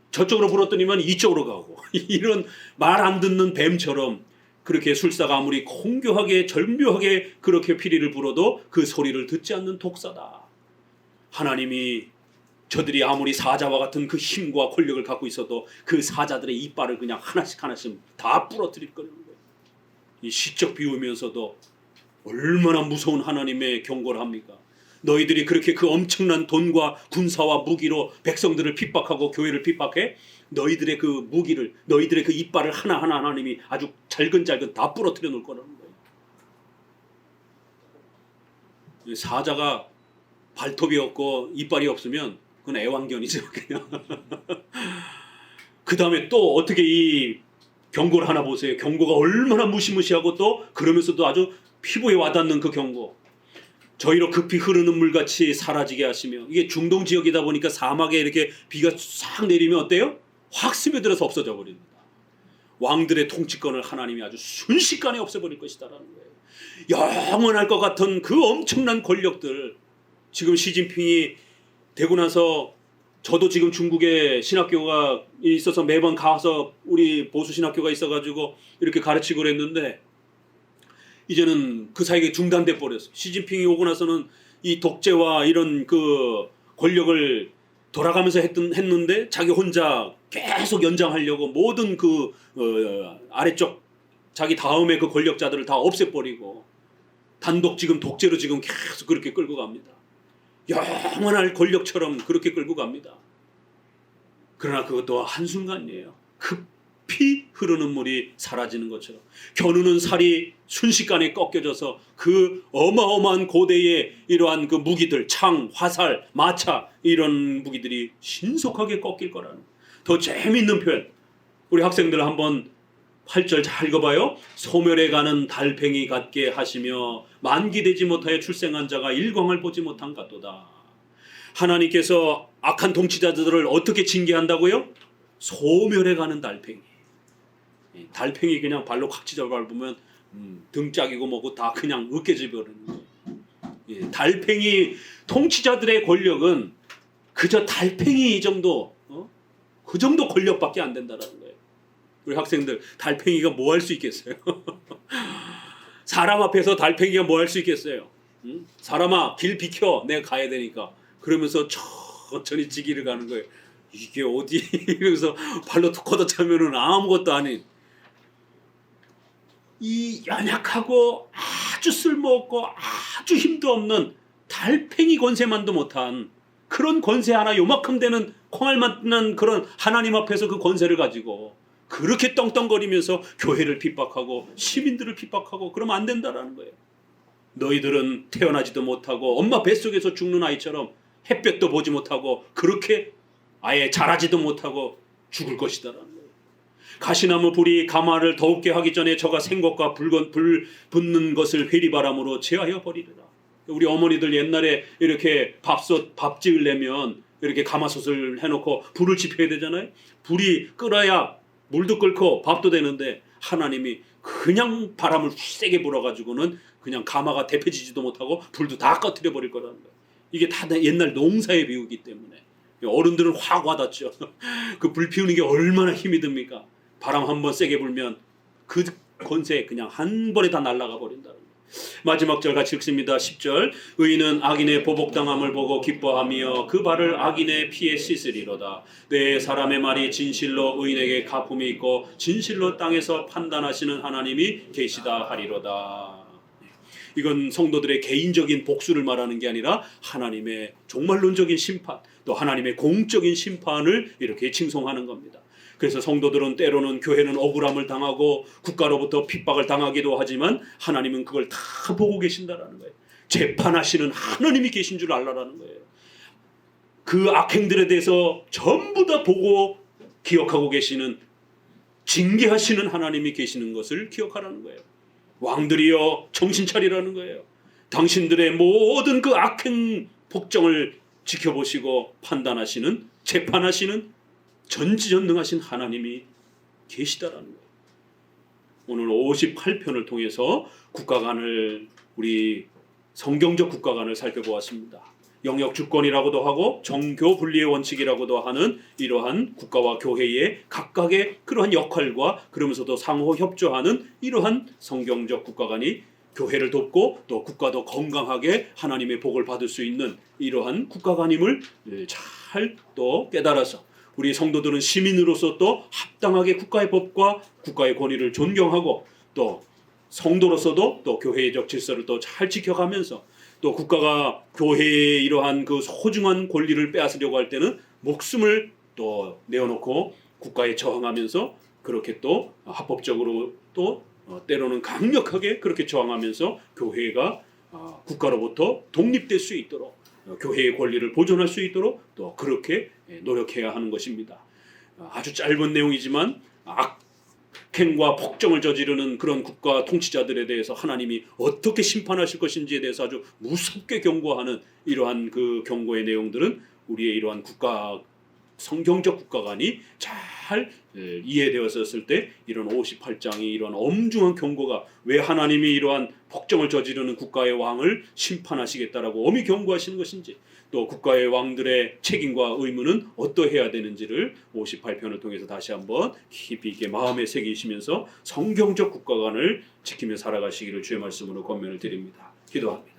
저쪽으로 불었더니만 이쪽으로 가고 이런 말 안 듣는 뱀처럼 그렇게 술사가 아무리 공교하게 절묘하게 그렇게 피리를 불어도 그 소리를 듣지 않는 독사다. 하나님이 저들이 아무리 사자와 같은 그 힘과 권력을 갖고 있어도 그 사자들의 이빨을 그냥 하나씩 하나씩 다 부러뜨릴 거라는 거예요. 이 시적 비유면서도 얼마나 무서운 하나님의 경고를 합니까? 너희들이 그렇게 그 엄청난 돈과 군사와 무기로 백성들을 핍박하고 교회를 핍박해? 너희들의 그 무기를, 너희들의 그 이빨을 하나하나 하나님이 아주 잘근잘근 다 부러뜨려 놓을 거라는 거예요. 사자가 발톱이 없고 이빨이 없으면 그건 애완견이죠. 그냥. 그 다음에 또 어떻게 이 경고를 하나 보세요. 경고가 얼마나 무시무시하고 또 그러면서도 아주 피부에 와닿는 그 경고. 저희로 급히 흐르는 물같이 사라지게 하시며, 이게 중동 지역이다 보니까 사막에 이렇게 비가 싹 내리면 어때요? 확 스며들어서 없어져 버립니다. 왕들의 통치권을 하나님이 아주 순식간에 없애버릴 것이다라는 거예요. 영원할 것 같은 그 엄청난 권력들, 지금 시진핑이 되고 나서 저도 지금 중국에 신학교가 있어서 매번 가서 우리 보수 신학교가 있어가지고 이렇게 가르치고 그랬는데 이제는 그 사이에 중단돼 버렸어. 시진핑이 오고 나서는 이 독재와 이런 그 권력을 돌아가면서 했는데 자기 혼자 계속 연장하려고 모든 그 아래쪽 자기 다음에 그 권력자들을 다 없애버리고 단독 지금 독재로 지금 계속 그렇게 끌고 갑니다. 영원할 권력처럼 그렇게 끌고 갑니다. 그러나 그것도 한순간이에요. 급히 흐르는 물이 사라지는 것처럼 겨누는 살이 순식간에 꺾여져서 그 어마어마한 고대의 이러한 그 무기들, 창, 화살, 마차 이런 무기들이 신속하게 꺾일 거라는. 더 재미있는 표현, 우리 학생들 한번 8절 잘 읽어봐요. 소멸해 가는 달팽이 같게 하시며 만기되지 못하여 출생한 자가 일광을 보지 못한 같도다. 하나님께서 악한 통치자들을 어떻게 징계한다고요? 소멸해 가는 달팽이. 달팽이 그냥 발로 콱 밟으면 등짝이고 뭐고 다 그냥 으깨져 버리는 거예요. 달팽이 통치자들의 권력은 그저 달팽이 이 정도, 그 정도 권력밖에 안 된다라는 거예요. 우리 학생들, 달팽이가 뭐 할 수 있겠어요? 사람 앞에서 달팽이가 뭐 할 수 있겠어요? 사람아 길 비켜, 내가 가야 되니까. 그러면서 천천히 지기를 가는 거예요. 이게 어디 이러면서 발로 툭 걷어차면은 아무것도 아닌 이 연약하고 아주 쓸모없고 아주 힘도 없는 달팽이 권세만도 못한 그런 권세 하나 요만큼 되는 콩알만한 그런 하나님 앞에서 그 권세를 가지고 그렇게 떵떵거리면서 교회를 핍박하고 시민들을 핍박하고 그러면 안 된다라는 거예요. 너희들은 태어나지도 못하고 엄마 뱃속에서 죽는 아이처럼 햇볕도 보지 못하고 그렇게 아예 자라지도 못하고 죽을 것이다라는 거예요. 가시나무 불이 가마를 더웁게 하기 전에 저가 생것과 불 붙는 것을 회리바람으로 제하여 버리리라. 우리 어머니들 옛날에 이렇게 밥 지으려면 이렇게 가마솥을 해놓고 불을 지펴야 되잖아요. 불이 끓어야 물도 끓고 밥도 되는데 하나님이 그냥 바람을 세게 불어가지고는 그냥 가마가 데펴지지도 못하고 불도 다 꺼뜨려 버릴 거라는 거예요. 이게 다 옛날 농사에 비우기 때문에 어른들은 확 와닿죠. 그 불 피우는 게 얼마나 힘이 듭니까? 바람 한번 세게 불면 그 권세 그냥 한 번에 다 날아가 버린다는 거예요. 마지막 절 같이 읽습니다. 10절 의인은 악인의 보복당함을 보고 기뻐하며 그 발을 악인의 피에 씻으리로다. 내 사람의 말이 진실로 의인에게 가품이 있고 진실로 땅에서 판단하시는 하나님이 계시다 하리로다. 이건 성도들의 개인적인 복수를 말하는 게 아니라 하나님의 종말론적인 심판, 또 하나님의 공적인 심판을 이렇게 칭송하는 겁니다. 그래서 성도들은 때로는 교회는 억울함을 당하고 국가로부터 핍박을 당하기도 하지만 하나님은 그걸 다 보고 계신다라는 거예요. 재판하시는 하나님이 계신 줄 알라라는 거예요. 그 악행들에 대해서 전부 다 보고 기억하고 계시는, 징계하시는 하나님이 계시는 것을 기억하라는 거예요. 왕들이여 정신 차리라는 거예요. 당신들의 모든 그 악행 복정을 지켜보시고 판단하시는, 재판하시는 전지전능하신 하나님이 계시다라는 거예요. 오늘 58편을 통해서 국가관을, 우리 성경적 국가관을 살펴보았습니다. 영역 주권이라고도 하고 정교 분리의 원칙이라고도 하는 이러한 국가와 교회의 각각의 그러한 역할과 그러면서도 상호 협조하는 이러한 성경적 국가관이 교회를 돕고 또 국가도 건강하게 하나님의 복을 받을 수 있는 이러한 국가관임을 잘 또 깨달아서 우리 성도들은 시민으로서 또 합당하게 국가의 법과 국가의 권위를 존경하고 또 성도로서도 또 교회적 질서를 또 잘 지켜가면서 또 국가가 교회의 이러한 그 소중한 권리를 빼앗으려고 할 때는 목숨을 또 내어놓고 국가에 저항하면서 그렇게 또 합법적으로 또 때로는 강력하게 그렇게 저항하면서 교회가 국가로부터 독립될 수 있도록 교회의 권리를 보존할 수 있도록 또 그렇게 노력해야 하는 것입니다. 아주 짧은 내용이지만 악행과 폭정을 저지르는 그런 국가 통치자들에 대해서 하나님이 어떻게 심판하실 것인지에 대해서 아주 무섭게 경고하는 이러한 그 경고의 내용들은 우리의 이러한 국가, 성경적 국가관이 잘 이해되었을 때 이런 58장이 이러한 엄중한 경고가 왜 하나님이 이러한 폭정을 저지르는 국가의 왕을 심판하시겠다라고 엄히 경고하시는 것인지 또 국가의 왕들의 책임과 의무는 어떠해야 되는지를 58편을 통해서 다시 한번 깊이 있게 마음에 새기시면서 성경적 국가관을 지키며 살아가시기를 주의 말씀으로 권면을 드립니다. 기도합니다.